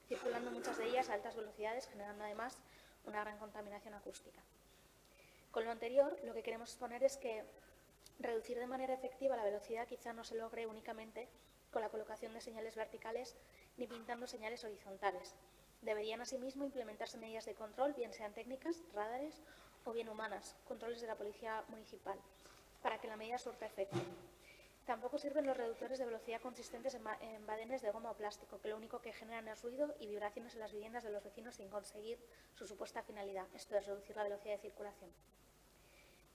circulando muchas de ellas a altas velocidades, generando además una gran contaminación acústica. Con lo anterior, lo que queremos exponer es que reducir de manera efectiva la velocidad quizá no se logre únicamente con la colocación de señales verticales ni pintando señales horizontales. Deberían asimismo implementarse medidas de control, bien sean técnicas, radares o bien humanas, controles de la Policía Municipal, para que la medida surta efecto. Tampoco sirven los reductores de velocidad consistentes en badenes de goma o plástico, que lo único que generan es ruido y vibraciones en las viviendas de los vecinos sin conseguir su supuesta finalidad, esto es reducir la velocidad de circulación.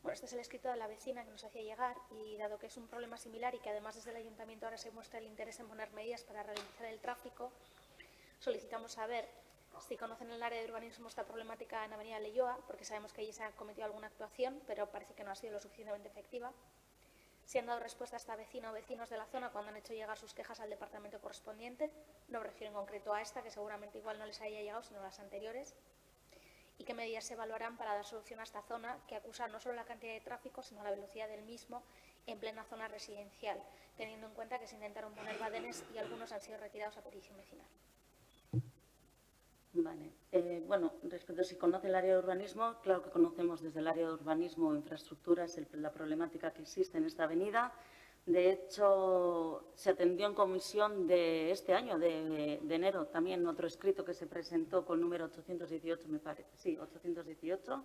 Bueno, este es el escrito de la vecina que nos hacía llegar y dado que es un problema similar y que además desde el Ayuntamiento ahora se muestra el interés en poner medidas para ralentizar el tráfico, solicitamos saber si conocen en el área de urbanismo esta problemática en Avenida Leioa, porque sabemos que allí se ha cometido alguna actuación, pero parece que no ha sido lo suficientemente efectiva. Si han dado respuesta a esta vecina o vecinos de la zona cuando han hecho llegar sus quejas al departamento correspondiente, no me refiero en concreto a esta, que seguramente igual no les haya llegado, sino a las anteriores, y qué medidas se evaluarán para dar solución a esta zona que acusa no solo la cantidad de tráfico, sino la velocidad del mismo en plena zona residencial, teniendo en cuenta que se intentaron poner badenes y algunos han sido retirados a petición vecinal. Vale. Bueno, respecto a si conoce el área de urbanismo, claro que conocemos desde el área de urbanismo e infraestructuras la problemática que existe en esta avenida. De hecho, se atendió en comisión de este año, de enero, también otro escrito que se presentó con número 818, me parece, sí, 818,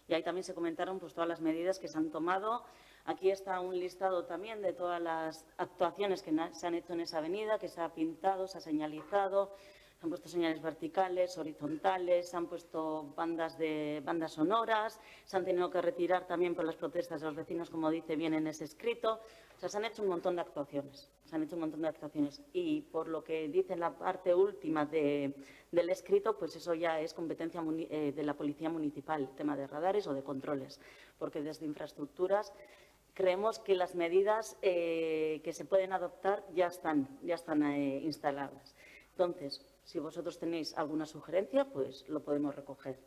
y ahí también se comentaron pues, todas las medidas que se han tomado. Aquí está un listado también de todas las actuaciones que se han hecho en esa avenida, que se ha pintado, se ha señalizado. Se han puesto señales verticales, horizontales, se han puesto bandas sonoras, se han tenido que retirar también por las protestas de los vecinos, como dice bien en ese escrito. O sea, se han hecho un montón de actuaciones. Y por lo que dice la parte última del escrito, pues eso ya es competencia de la Policía Municipal, tema de radares o de controles, porque desde infraestructuras creemos que las medidas que se pueden adoptar ya están instaladas. Entonces, si vosotros tenéis alguna sugerencia, pues lo podemos recoger.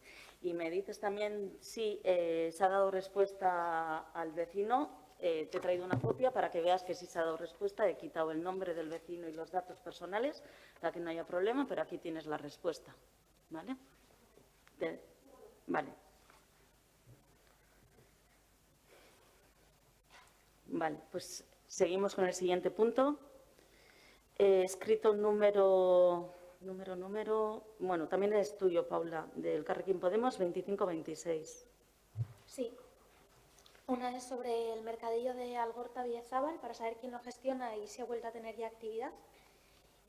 Y me dices también si se ha dado respuesta al vecino. Te he traído una copia para que veas que sí se ha dado respuesta. He quitado el nombre del vecino y los datos personales para que no haya problema, pero aquí tienes la respuesta. ¿Vale? Vale. Vale, pues seguimos con el siguiente punto. Escrito número, bueno, también es tuyo, Paula, del Elkarrekin Podemos, 2526. Sí. Una es sobre el mercadillo de Algorta-Villazábal, para saber quién lo gestiona y si ha vuelto a tener ya actividad.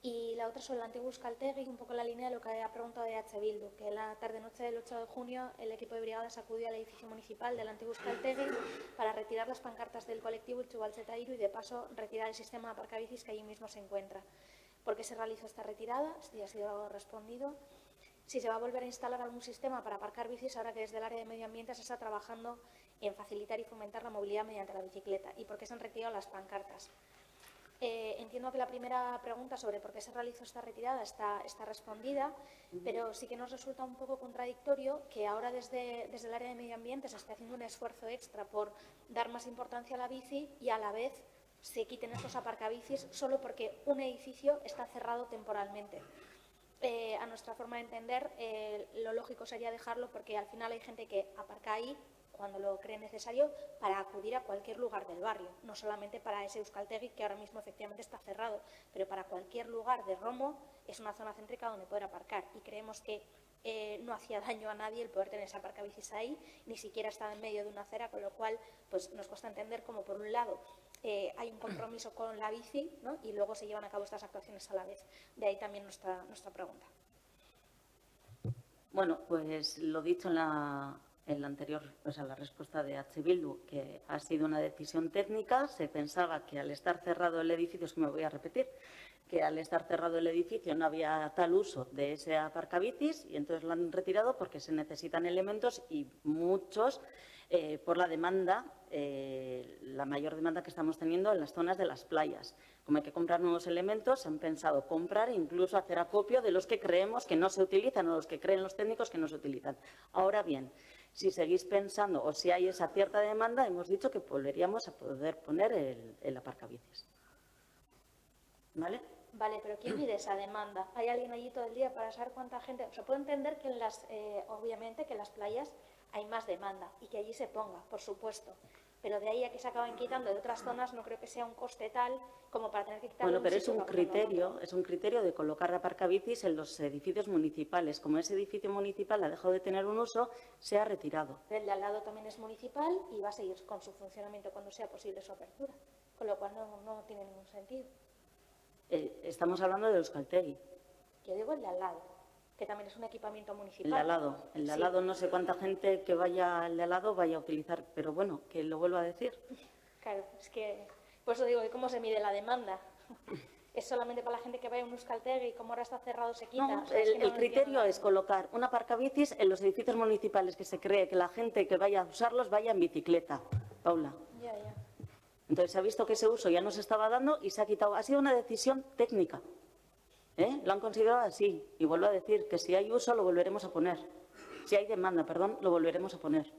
Y la otra sobre el antiguo Euskaltegi, un poco en la línea de lo que ha preguntado de H. Bildu, que en la tarde-noche del 8 de junio el equipo de brigadas acudió al edificio municipal del antiguo Euskaltegi para retirar las pancartas del colectivo Itxugaltzetairu y de paso retirar el sistema de aparcabicis que allí mismo se encuentra. ¿Por qué se realizó esta retirada? Si ha sido respondido. Si se va a volver a instalar algún sistema para aparcar bicis ahora que desde el área de medio ambiente se está trabajando en facilitar y fomentar la movilidad mediante la bicicleta. ¿Y por qué se han retirado las pancartas? Entiendo que la primera pregunta sobre por qué se realizó esta retirada está respondida, pero sí que nos resulta un poco contradictorio que ahora desde el área de medio ambiente se esté haciendo un esfuerzo extra por dar más importancia a la bici y a la vez se quiten estos aparcabicis solo porque un edificio está cerrado temporalmente. A nuestra forma de entender, lo lógico sería dejarlo porque al final hay gente que aparca ahí cuando lo cree necesario para acudir a cualquier lugar del barrio, no solamente para ese Euskaltegi que ahora mismo efectivamente está cerrado, pero para cualquier lugar de Romo es una zona céntrica donde poder aparcar y creemos que no hacía daño a nadie el poder tener ese aparcabicis ahí, ni siquiera estaba en medio de una acera, con lo cual pues, nos cuesta entender cómo por un lado hay un compromiso con la bici, ¿no? Y luego se llevan a cabo estas actuaciones a la vez. De ahí también nuestra pregunta. Bueno, pues lo dicho en la anterior, la respuesta de H. Bildu, que ha sido una decisión técnica. Se pensaba que al estar cerrado el edificio, es que me voy a repetir, que al estar cerrado el edificio no había tal uso de ese aparcabicis y entonces lo han retirado porque se necesitan elementos y muchos por la demanda, la mayor demanda que estamos teniendo en las zonas de las playas. Como hay que comprar nuevos elementos, han pensado comprar e incluso hacer acopio de los que creemos que no se utilizan o los que creen los técnicos que no se utilizan. Ahora bien, si seguís pensando o si hay esa cierta demanda, hemos dicho que volveríamos a poder poner el aparcabicis. ¿Vale? Vale, pero ¿quién mide esa demanda? ¿Hay alguien allí todo el día para saber cuánta gente? O sea, puedo entender que obviamente que en las playas hay más demanda y que allí se ponga, por supuesto. Pero de ahí a que se acaben quitando de otras zonas no creo que sea un coste tal como para tener que quitarlo. Bueno, pero es un criterio de colocar aparcabicis en los edificios municipales. Como ese edificio municipal ha dejado de tener un uso, se ha retirado. El de al lado también es municipal y va a seguir con su funcionamiento cuando sea posible su apertura, con lo cual no tiene ningún sentido. Estamos hablando de Euskaltegi. Yo digo el de al lado, que también es un equipamiento municipal. El de al lado. El de al lado, no sé cuánta gente que vaya al de al lado vaya a utilizar, pero bueno, que lo vuelva a decir. Claro, es que, por eso digo, ¿cómo se mide la demanda? ¿Es solamente para la gente que vaya a un Euskaltegi y como ahora está cerrado se quita? No, O sea, es que no el lo criterio entiendo. es colocar un aparcabicis en los edificios municipales que se cree que la gente que vaya a usarlos vaya en bicicleta, Paula. Ya, ya. Entonces se ha visto que ese uso ya no se estaba dando y se ha quitado. Ha sido una decisión técnica. Lo han considerado así. Y vuelvo a decir que si hay uso lo volveremos a poner. Si hay demanda, perdón, lo volveremos a poner.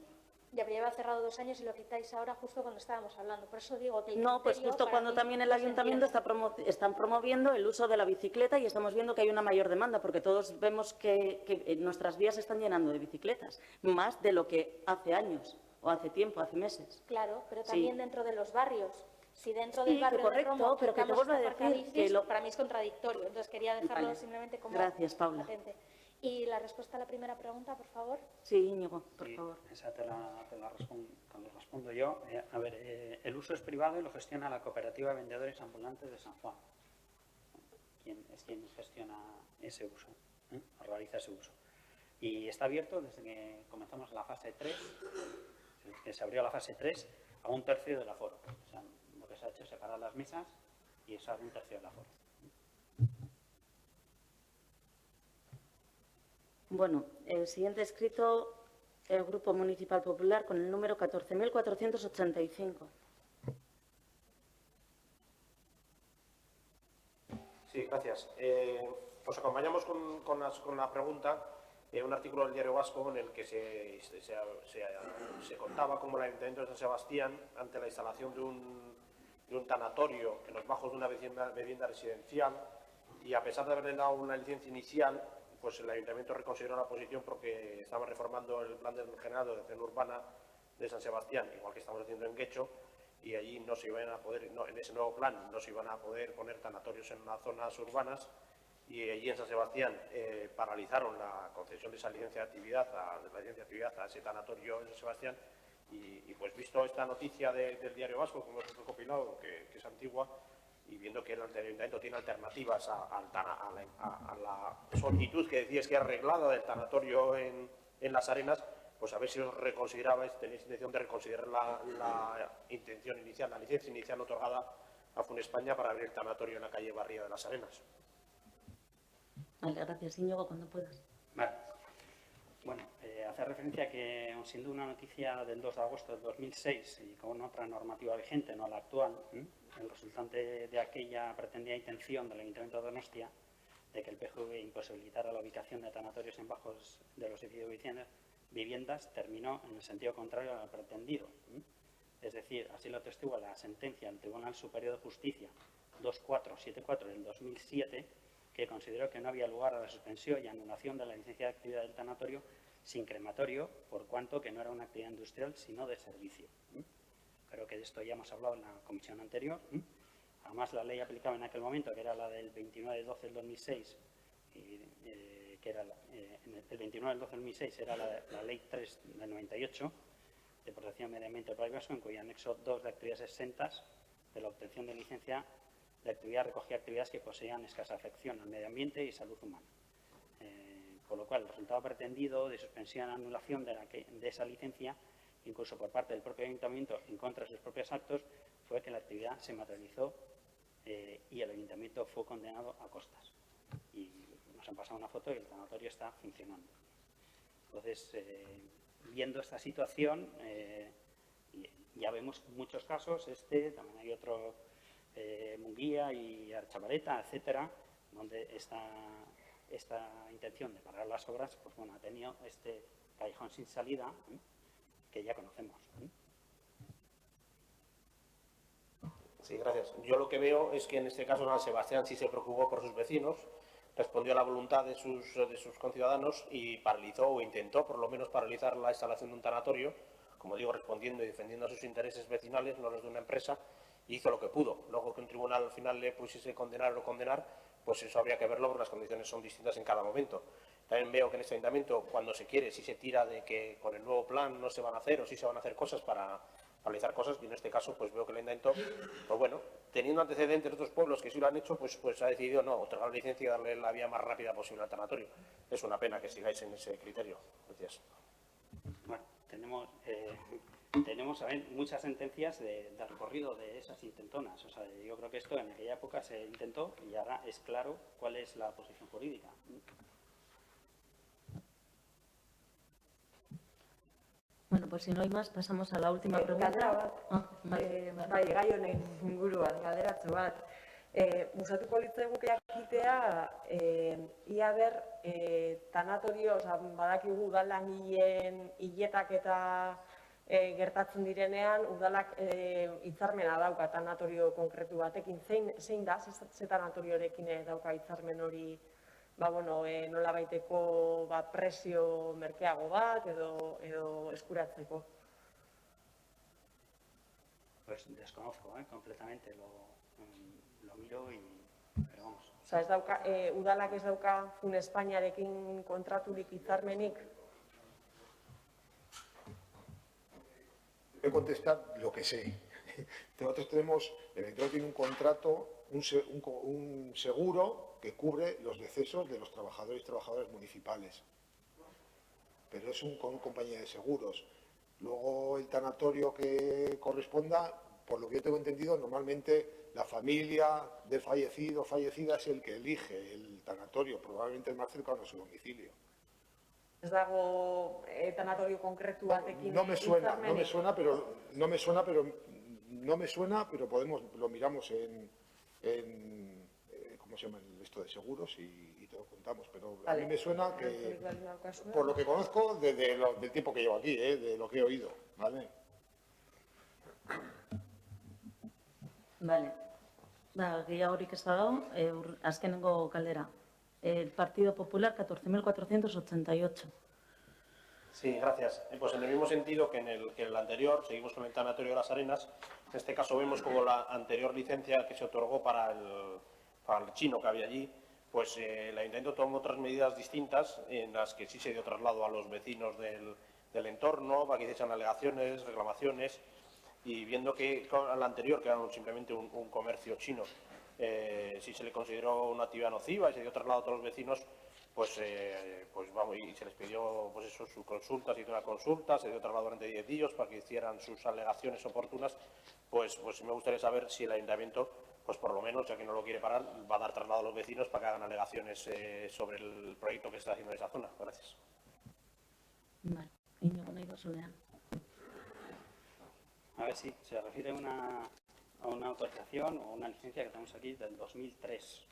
Ya, pero lleva cerrado 2 años y lo quitáis ahora justo cuando estábamos hablando. Por eso digo que el No, pues criterio justo para cuando mí también el no se ayuntamiento entiende. están promoviendo el uso de la bicicleta y estamos viendo que hay una mayor demanda porque todos vemos que nuestras vías se están llenando de bicicletas, más de lo que hace años o hace tiempo, hace meses. Claro, pero Sí. también dentro de los barrios. Si dentro Sí, del barrio que correcto, de Romo pero que te quitamos vuelvo a esta decir aparcabicis, que lo- para mí es contradictorio. Entonces quería dejarlo Vale. simplemente como Gracias, Paula. patente. Y la respuesta a la primera pregunta, por favor. Sí, Íñigo, por Sí, favor. esa te la respondo yo. A ver, el uso es privado y lo gestiona la Cooperativa de Vendedores Ambulantes de San Juan. Es quien gestiona ese uso, o realiza ese uso. Y está abierto desde que comenzamos la fase 3, desde que se abrió la fase 3, a 1/3 del aforo. O sea, lo que se ha hecho es separar las mesas y eso a 1/3 del aforo. Bueno, el siguiente escrito, el Grupo Municipal Popular, con el número 14.485. Sí, gracias. Os acompañamos con la pregunta, un artículo del Diario Vasco en el que se contaba cómo el Ayuntamiento de San Sebastián, ante la instalación de un tanatorio en los bajos de una vivienda residencial, y a pesar de haberle dado una licencia inicial, pues el Ayuntamiento reconsideró la posición porque estaba reformando el plan general de ordenación urbana de San Sebastián, igual que estamos haciendo en Guecho, y allí no se iban a poder, en ese nuevo plan no se iban a poder poner tanatorios en las zonas urbanas, y allí en San Sebastián paralizaron la concesión de esa licencia de actividad, a ese tanatorio en San Sebastián, y pues visto esta noticia del Diario Vasco, como hemos recopilado, que es antigua, y viendo que el Ayuntamiento tiene alternativas a la solicitud que decíais que arreglada del tanatorio en Las Arenas, pues a ver si os reconsiderabais, tenéis intención de reconsiderar la intención inicial, la licencia inicial otorgada a Funespaña para abrir el tanatorio en la calle Barría de Las Arenas. Vale, gracias, Íñigo, cuando puedas. Vale. Bueno, hace referencia a que, siendo una noticia del 2 de agosto del 2006 y con otra normativa vigente, no la actual, el resultante de aquella pretendida intención del Ayuntamiento de Donostia de que el PGV imposibilitara la ubicación de tanatorios en bajos de los edificios de viviendas terminó en el sentido contrario al pretendido. Es decir, así lo atestigua la sentencia del Tribunal Superior de Justicia 2474 del 2007, que consideró que no había lugar a la suspensión y anulación de la licencia de actividad del tanatorio sin crematorio, por cuanto que no era una actividad industrial, sino de servicio. Creo que de esto ya hemos hablado en la comisión anterior. Además, la ley aplicada en aquel momento, que era la del 29 de 12 del 2006, que era el 29 del 12 del 2006 era la ley 3 del 98 de protección del medio ambiente del País Vasco, en cuyo anexo 2 de actividades exentas de la obtención de licencia de actividad recogía actividades que poseían escasa afección al medio ambiente y salud humana. Por lo cual, el resultado pretendido de suspensión y anulación de esa licencia, incluso por parte del propio Ayuntamiento en contra de sus propios actos, fue que la actividad se materializó y el Ayuntamiento fue condenado a costas. Y nos han pasado una foto y el tanatorio está funcionando. Entonces, viendo esta situación, ya vemos muchos casos, también hay otro, Munguía y Archavaleta, etcétera, donde esta intención de parar las obras, pues bueno, ha tenido este callejón sin salida que ya conocemos. Sí, gracias. Yo lo que veo es que en este caso San Sebastián sí se preocupó por sus vecinos, respondió a la voluntad de sus conciudadanos y paralizó o intentó por lo menos paralizar la instalación de un tanatorio, como digo, respondiendo y defendiendo a sus intereses vecinales, no los de una empresa, y hizo lo que pudo. Luego que un tribunal al final le pusiese condenar o no condenar, pues eso habría que verlo porque las condiciones son distintas en cada momento. También veo que en este ayuntamiento, cuando se quiere, si se tira de que con el nuevo plan no se van a hacer o sí se van a hacer cosas para realizar cosas, y en este caso pues veo que el ayuntamiento, pues bueno, teniendo antecedentes de otros pueblos que sí lo han hecho, pues ha decidido no, otorgar la licencia y darle la vía más rápida posible al tanatorio. Es una pena que sigáis en ese criterio. Gracias. Bueno, tenemos a ver, muchas sentencias de recorrido de esas intentonas. O sea, yo creo que esto en aquella época se intentó y ahora es claro cuál es la posición jurídica. Bueno, pues si no hay más, pasamos a la última pregunta. Bai, gai honen inguruan, galderatxo bat. Gustatuko litzaiguke jakitea, ia ber, tanatorio, badakigu udallangileen hiletak eta gertatzen direnean, udalak hitzarmena dauka tanatorio konkretu batekin. Zein da, ze tanatoriorekin dauka hitzarmen hori, nola baiteko presio merkeago bat edo eskuratzeko? Pues desconozco completamente, lo miro y... Pero vamos. Osa, ez dauka, udalak ez dauka Fun Espainiarekin kontraturik hitzarmenik? Voy a contestar lo que sé. Nosotros tenemos, el Ayuntamiento tiene un contrato, un seguro que cubre los decesos de los trabajadores y trabajadoras municipales. Pero es con una compañía de seguros. Luego el tanatorio que corresponda, por lo que yo tengo entendido, normalmente la familia del fallecido o fallecida es el que elige el tanatorio, probablemente el más cercano a su domicilio. Ez dago tanatorio konkretu batekin No me suena, pero podemos, lo miramos en ¿cómo se llama esto de seguros? Y te lo contamos. Pero a mí me suena que, por lo que conozco, del tiempo que llevo aquí, de lo que he oído, ¿vale? Vale. Gehiagorik ez dago, azkenengo galdera. El Partido Popular, 14.488. Sí, gracias. Pues en el mismo sentido que en el anterior, seguimos con el tanatorio de Las Arenas. En este caso vemos como la anterior licencia que se otorgó para el chino que había allí, pues el Ayuntamiento tomó otras medidas distintas en las que sí se dio traslado a los vecinos del entorno, para que hiciesen alegaciones, reclamaciones, y viendo que al anterior, que era simplemente un comercio chino, si se le consideró una actividad nociva y se dio traslado a todos los vecinos, pues vamos, y se les pidió pues eso, su consulta, se hizo una consulta, se dio traslado durante 10 días para que hicieran sus alegaciones oportunas, pues me gustaría saber si el Ayuntamiento, pues por lo menos, ya que no lo quiere parar, va a dar traslado a los vecinos para que hagan alegaciones sobre el proyecto que se está haciendo en esa zona. Gracias. Vale. Iñigo nahi duzunean. A ver si se refiere a una autorización o una licencia que tenemos aquí del 2003.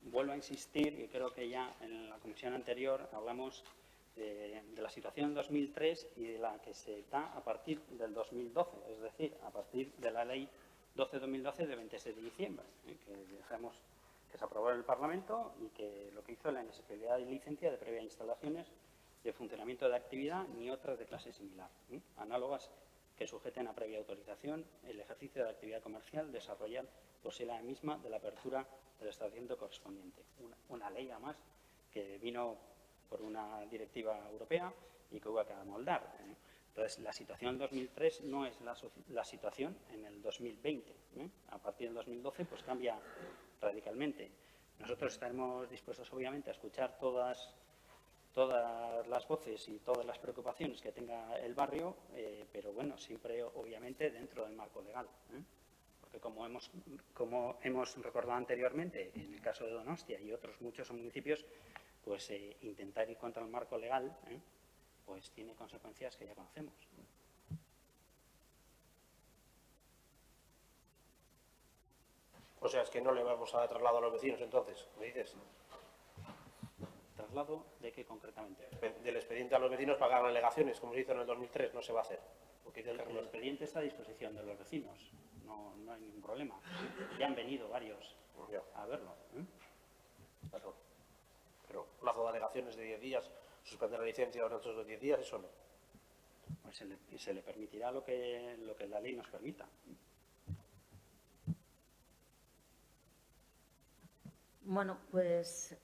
Vuelvo a insistir, y creo que ya en la comisión anterior hablamos de la situación del 2003 y de la que se da a partir del 2012, es decir, a partir de la ley 12-2012 de 26 de diciembre, que dejamos que se aprobó en el Parlamento y que lo que hizo la inexequibilidad de licencia de previa instalaciones de funcionamiento de actividad ni otras de clase similar, análogas que sujeten a previa autorización el ejercicio de la actividad comercial, desarrollar por sí la misma de la apertura del establecimiento correspondiente. Una ley, además, que vino por una directiva europea y que hubo que amoldar. Entonces, la situación en 2003 no es la situación en el 2020. A partir del 2012, pues cambia radicalmente. Nosotros estaremos dispuestos, obviamente, a escuchar todas las voces y todas las preocupaciones que tenga el barrio, pero bueno, siempre obviamente dentro del marco legal. Porque como hemos recordado anteriormente, en el caso de Donostia y otros muchos municipios, pues intentar ir contra el marco legal, pues tiene consecuencias que ya conocemos. O sea, es que no le vamos a dar traslado a los vecinos, entonces, ¿me dices? ¿Traslado de qué concretamente? Del expediente a los vecinos para que hagan alegaciones, como se hizo en el 2003, no se va a hacer. Porque el expediente está a disposición de los vecinos. no hay ningún problema. Ya han venido varios a verlo. Claro. Pero plazo de alegaciones de 10 días, suspender la licencia durante esos 10 días, eso no. Pues se le permitirá lo que la ley nos permita. Bueno, pues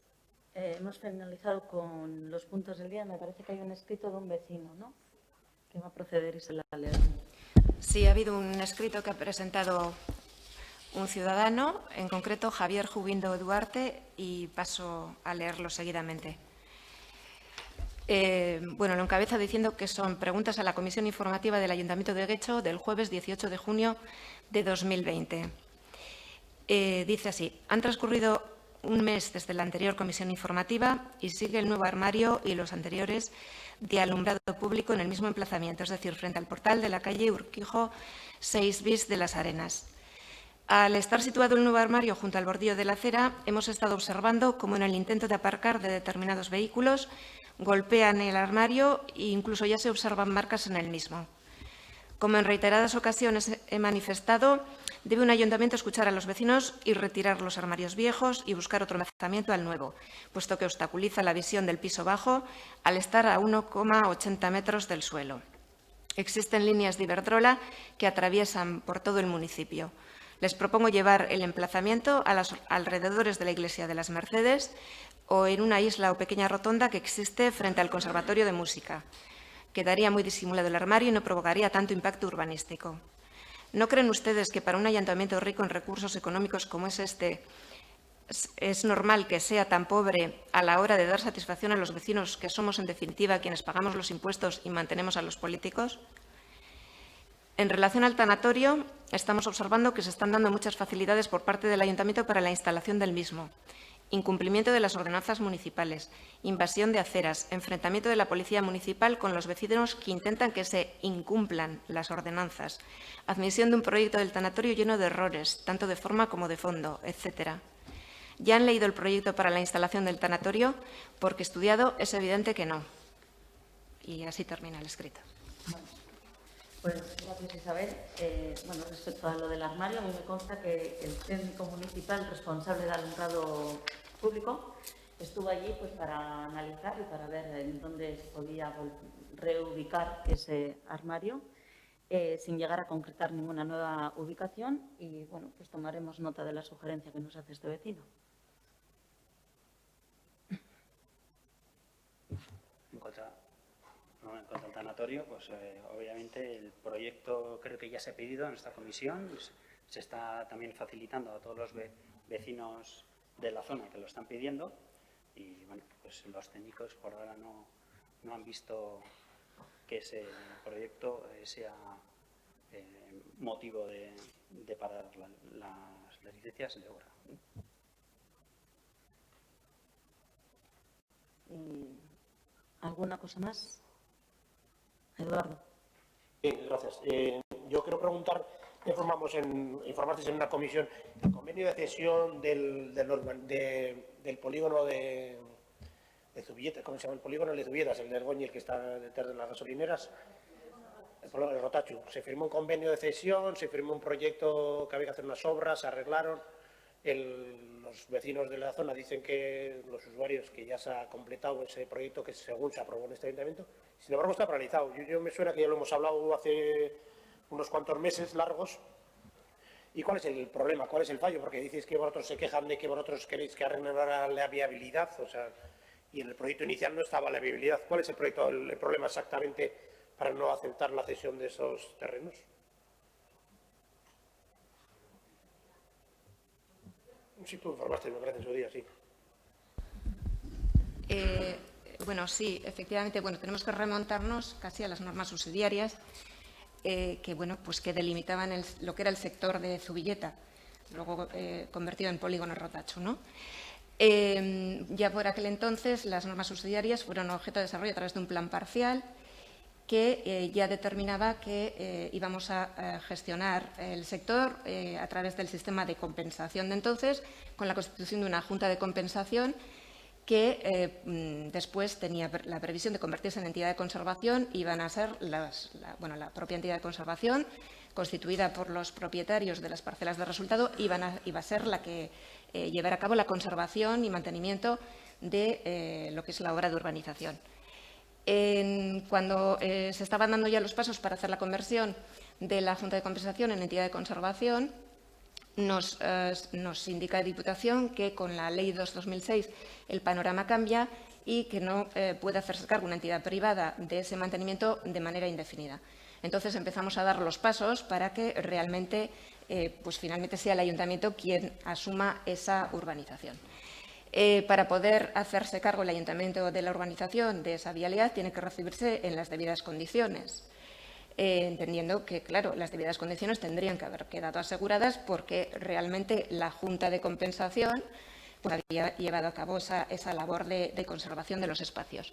hemos finalizado con los puntos del día. Me parece que hay un escrito de un vecino, ¿no?, que va a proceder y se la leo. Sí, ha habido un escrito que ha presentado un ciudadano, en concreto Javier Jubindo Duarte, y paso a leerlo seguidamente. Bueno, lo encabeza diciendo que son preguntas a la Comisión Informativa del Ayuntamiento de Guecho del jueves 18 de junio de 2020. Dice así: han transcurrido un mes desde la anterior comisión informativa y sigue el nuevo armario y los anteriores de alumbrado público en el mismo emplazamiento, es decir, frente al portal de la calle Urquijo 6 bis de Las Arenas. Al estar situado el nuevo armario junto al bordillo de la acera, hemos estado observando cómo en el intento de aparcar de determinados vehículos golpean el armario e incluso ya se observan marcas en el mismo. Como en reiteradas ocasiones he manifestado, debe un ayuntamiento escuchar a los vecinos y retirar los armarios viejos y buscar otro emplazamiento al nuevo, puesto que obstaculiza la visión del piso bajo al estar a 1,80 metros del suelo. Existen líneas de Iberdrola que atraviesan por todo el municipio. Les propongo llevar el emplazamiento a los alrededores de la Iglesia de las Mercedes o en una isla o pequeña rotonda que existe frente al Conservatorio de Música. Quedaría muy disimulado el armario y no provocaría tanto impacto urbanístico. ¿No creen ustedes que para un ayuntamiento rico en recursos económicos como es este, es normal que sea tan pobre a la hora de dar satisfacción a los vecinos, que somos en definitiva quienes pagamos los impuestos y mantenemos a los políticos? En relación al tanatorio, estamos observando que se están dando muchas facilidades por parte del ayuntamiento para la instalación del mismo. Incumplimiento de las ordenanzas municipales, invasión de aceras, enfrentamiento de la policía municipal con los vecinos que intentan que se incumplan las ordenanzas, admisión de un proyecto del tanatorio lleno de errores, tanto de forma como de fondo, etc. ¿Ya han leído el proyecto para la instalación del tanatorio? Porque estudiado es evidente que no. Y así termina el escrito. Pues gracias, Isabel. Bueno, respecto a lo del armario, a mí me consta que el técnico municipal responsable del alumbrado público estuvo allí pues para analizar y para ver en dónde se podía reubicar ese armario, sin llegar a concretar ninguna nueva ubicación, y bueno, pues tomaremos nota de la sugerencia que nos hace este vecino. En cuanto al tanatorio, pues obviamente el proyecto creo que ya se ha pedido en esta comisión. Se está también facilitando a todos los vecinos de la zona que lo están pidiendo, y bueno, pues los técnicos por ahora no han visto que ese proyecto sea motivo de parar las licencias de obra. ¿Alguna cosa más? Eduardo. Sí, gracias. Yo quiero preguntar, informasteis en una comisión, el convenio de cesión del polígono de Zubieta, ¿cómo se llama el polígono? El de Zubietas, el de Ergoñi, el que está detrás de las gasolineras, el polígono de Rotachu. Se firmó un convenio de cesión, se firmó un proyecto que había que hacer unas obras, se arreglaron. Los vecinos de la zona dicen que los usuarios que ya se ha completado ese proyecto que según se aprobó en este ayuntamiento, sin embargo está paralizado. Yo me suena que ya lo hemos hablado hace unos cuantos meses largos. ¿Y cuál es el problema? ¿Cuál es el fallo? Porque dices que vosotros se quejan de que vosotros queréis que arreglara la viabilidad, o sea, y en el proyecto inicial no estaba la viabilidad. ¿Cuál es el problema exactamente para no aceptar la cesión de esos terrenos? Sí, tú informaste, me parece, en su día, sí. Bueno, sí, efectivamente, bueno, tenemos que remontarnos casi a las normas subsidiarias que, bueno, pues que delimitaban lo que era el sector de Zubileta, luego convertido en polígono Rotachu, ¿no? Ya por aquel entonces las normas subsidiarias fueron objeto de desarrollo a través de un plan parcial que ya determinaba que íbamos a gestionar el sector a través del sistema de compensación de entonces, con la constitución de una junta de compensación que después tenía la previsión de convertirse en entidad de conservación. Iban a ser la propia entidad de conservación, constituida por los propietarios de las parcelas de resultado, iba a ser la que llevara a cabo la conservación y mantenimiento de lo que es la obra de urbanización. Cuando se estaban dando ya los pasos para hacer la conversión de la Junta de Compensación en entidad de conservación, nos indica la Diputación que con la Ley 2/2006 el panorama cambia y que no puede hacerse cargo una entidad privada de ese mantenimiento de manera indefinida. Entonces empezamos a dar los pasos para que realmente, pues finalmente sea el Ayuntamiento quien asuma esa urbanización. Para poder hacerse cargo el Ayuntamiento de la urbanización de esa vialidad tiene que recibirse en las debidas condiciones. Entendiendo que, claro, las debidas condiciones tendrían que haber quedado aseguradas porque realmente la Junta de Compensación pues, había llevado a cabo esa labor de conservación de los espacios.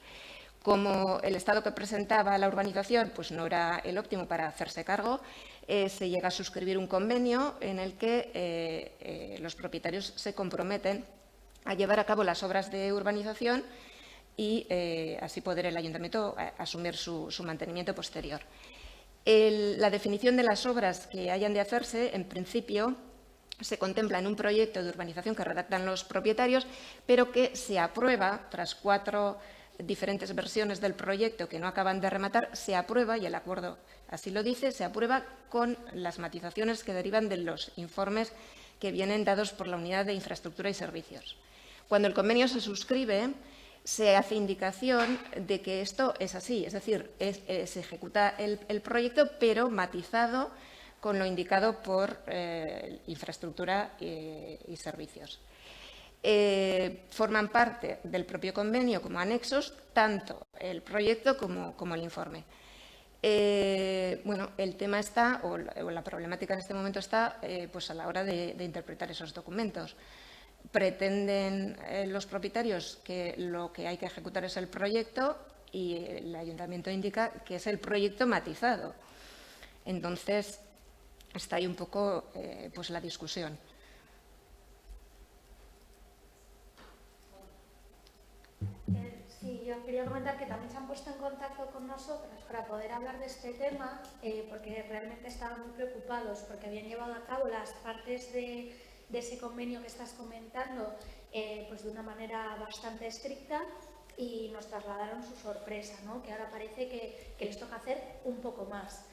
Como el estado que presentaba la urbanización pues, no era el óptimo para hacerse cargo, se llega a suscribir un convenio en el que los propietarios se comprometen a llevar a cabo las obras de urbanización y así poder el Ayuntamiento asumir su mantenimiento posterior. La definición de las obras que hayan de hacerse, en principio, se contempla en un proyecto de urbanización que redactan los propietarios, pero que se aprueba, tras 4 diferentes versiones del proyecto que no acaban de rematar, se aprueba, y el acuerdo así lo dice, se aprueba con las matizaciones que derivan de los informes que vienen dados por la Unidad de Infraestructura y Servicios. Cuando el convenio se suscribe, se hace indicación de que esto es así, es decir, se ejecuta el proyecto, pero matizado con lo indicado por infraestructura y servicios. Forman parte del propio convenio como anexos tanto el proyecto como el informe. Bueno, el tema está, o la problemática en este momento está pues a la hora de interpretar esos documentos. Pretenden los propietarios que lo que hay que ejecutar es el proyecto y el Ayuntamiento indica que es el proyecto matizado. Entonces, está ahí un poco pues la discusión. Sí, yo quería comentar que también se han puesto en contacto con nosotros para poder hablar de este tema, porque realmente estaban muy preocupados porque habían llevado a cabo las partes de ese convenio que estás comentando pues de una manera bastante estricta y nos trasladaron su sorpresa, ¿no? Que ahora parece que les toca hacer un poco más.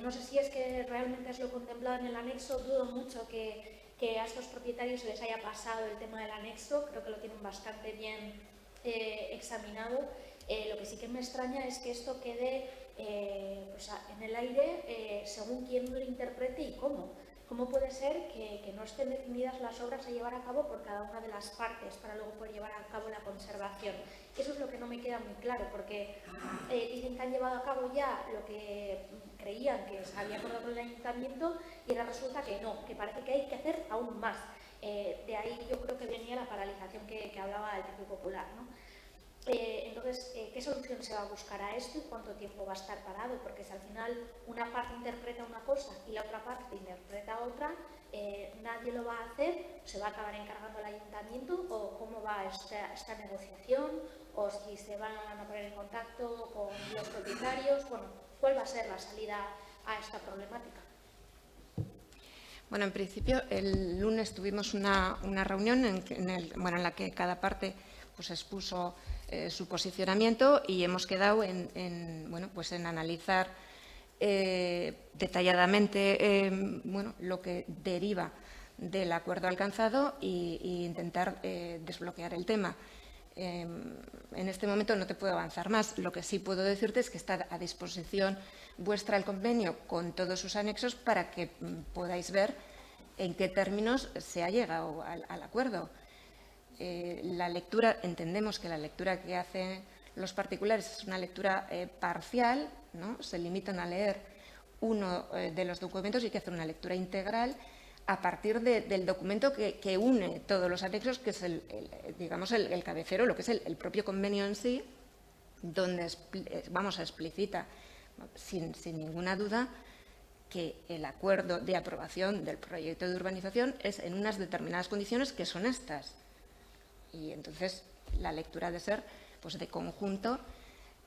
No sé si es que realmente es lo contemplado en el anexo, dudo mucho que a estos propietarios se les haya pasado el tema del anexo, creo que lo tienen bastante bien examinado. Lo que sí que me extraña es que esto quede pues en el aire según quién lo interprete y cómo. ¿Cómo puede ser que no estén definidas las obras a llevar a cabo por cada una de las partes para luego poder llevar a cabo la conservación? Eso es lo que no me queda muy claro, porque dicen que han llevado a cabo ya lo que creían que se había acordado con el Ayuntamiento y ahora resulta que no, que parece que hay que hacer aún más. De ahí yo creo que venía la paralización que hablaba el Partido Popular, ¿no? Entonces, ¿qué solución se va a buscar a esto y cuánto tiempo va a estar parado? Porque si al final una parte interpreta una cosa y la otra parte interpreta otra, nadie lo va a hacer, se va a acabar encargando el Ayuntamiento o cómo va esta negociación o si se van a poner en contacto con los propietarios. Bueno, ¿cuál va a ser la salida a esta problemática? Bueno, en principio, el lunes tuvimos una reunión en la que cada parte pues, expuso su posicionamiento y hemos quedado en analizar detalladamente lo que deriva del acuerdo alcanzado e intentar desbloquear el tema. En este momento no te puedo avanzar más. Lo que sí puedo decirte es que está a disposición vuestra el convenio con todos sus anexos para que podáis ver en qué términos se ha llegado al acuerdo. La lectura, entendemos que la lectura que hacen los particulares es una lectura parcial, ¿no? Se limitan a leer uno de los documentos y hay que hacer una lectura integral a partir del documento que une todos los anexos, que es el cabecero, lo que es el propio convenio en sí, donde explícita sin ninguna duda que el acuerdo de aprobación del proyecto de urbanización es en unas determinadas condiciones que son estas. Y entonces la lectura ha de ser pues, de conjunto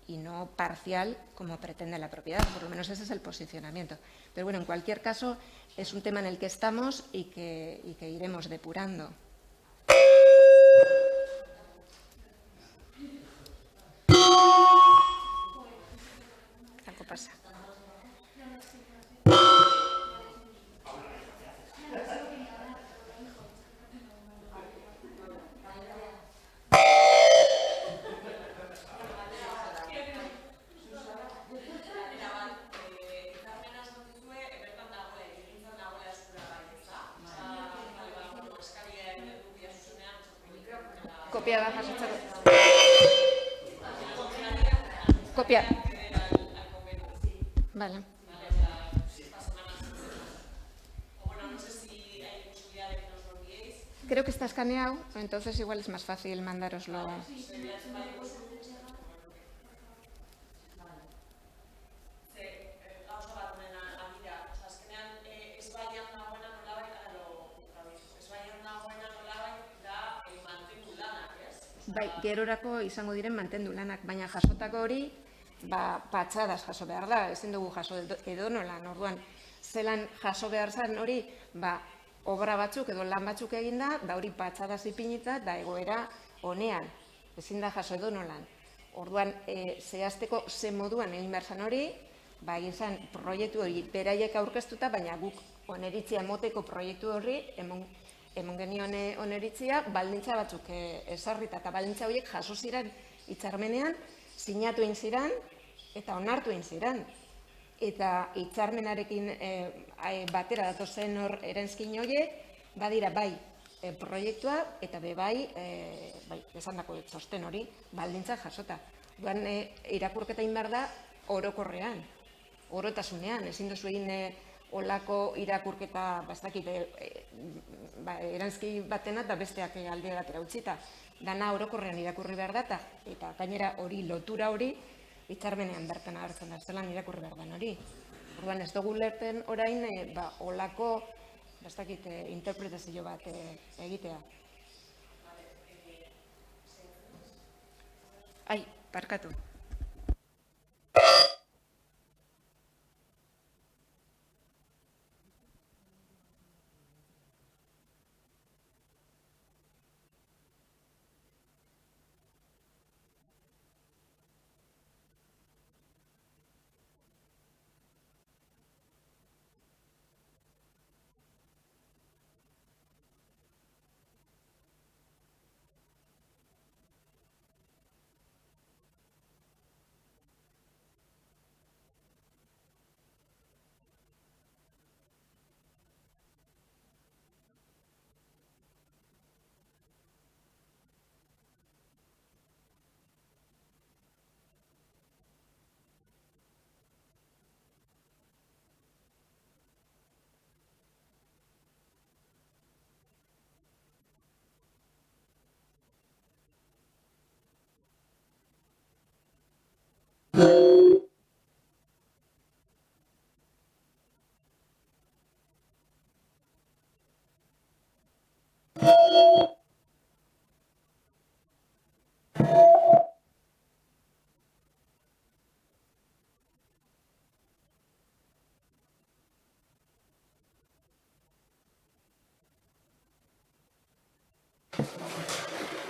y no parcial como pretende la propiedad. Por lo menos ese es el posicionamiento. Pero bueno, en cualquier caso, es un tema en el que estamos y que iremos depurando. Algo pasa. Kopia da jasotzeko. Kopia. Vale. Creo que está escaneado, entonces igual es más fácil mandároslo. Bai, gerorako izango diren mantendu lanak, baina jasotako hori patxadas jaso behar da, ezin dugu jaso edonolan. Orduan, zelan jaso behar zen hori, obra batzuk edo lan batzuk eginda, da hori patxadas ipinita, da egoera honean, ezin da jaso edonolan. Orduan, zehazteko ze moduan egin behar zen hori, egin zen proiektu hori beraiek aurkeztuta, baina guk oneritzia moteko proiektu horri, emon genion oneritzia, baldintza batzuk ezarrita, eta baldintza horiek jaso ziren hitzarmenean, sinatu egin ziren, eta onartu egin ziren. Eta hitzarmenarekin batera datozen hor erantzkin horiek, badira bai proiektua, eta bai esandako txosten hori, baldintza jasota. Duan irakurketa egin behar da orokorrean, orotasunean, ezin duzu egin olako irakurketa, erantzki batena eta besteak alde batera utzita. Dana orokorrean irakurri behar da, eta gainera hori lotura hori hitzarmenean bertan agertzen da, zelan irakurri behar da hori. Orduan ez dugu lerten orain olako interpretazio bat egitea. Ai, barkatu.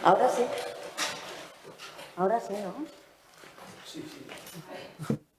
Ahora sí. Ahora sí, ¿no? Sí, sí.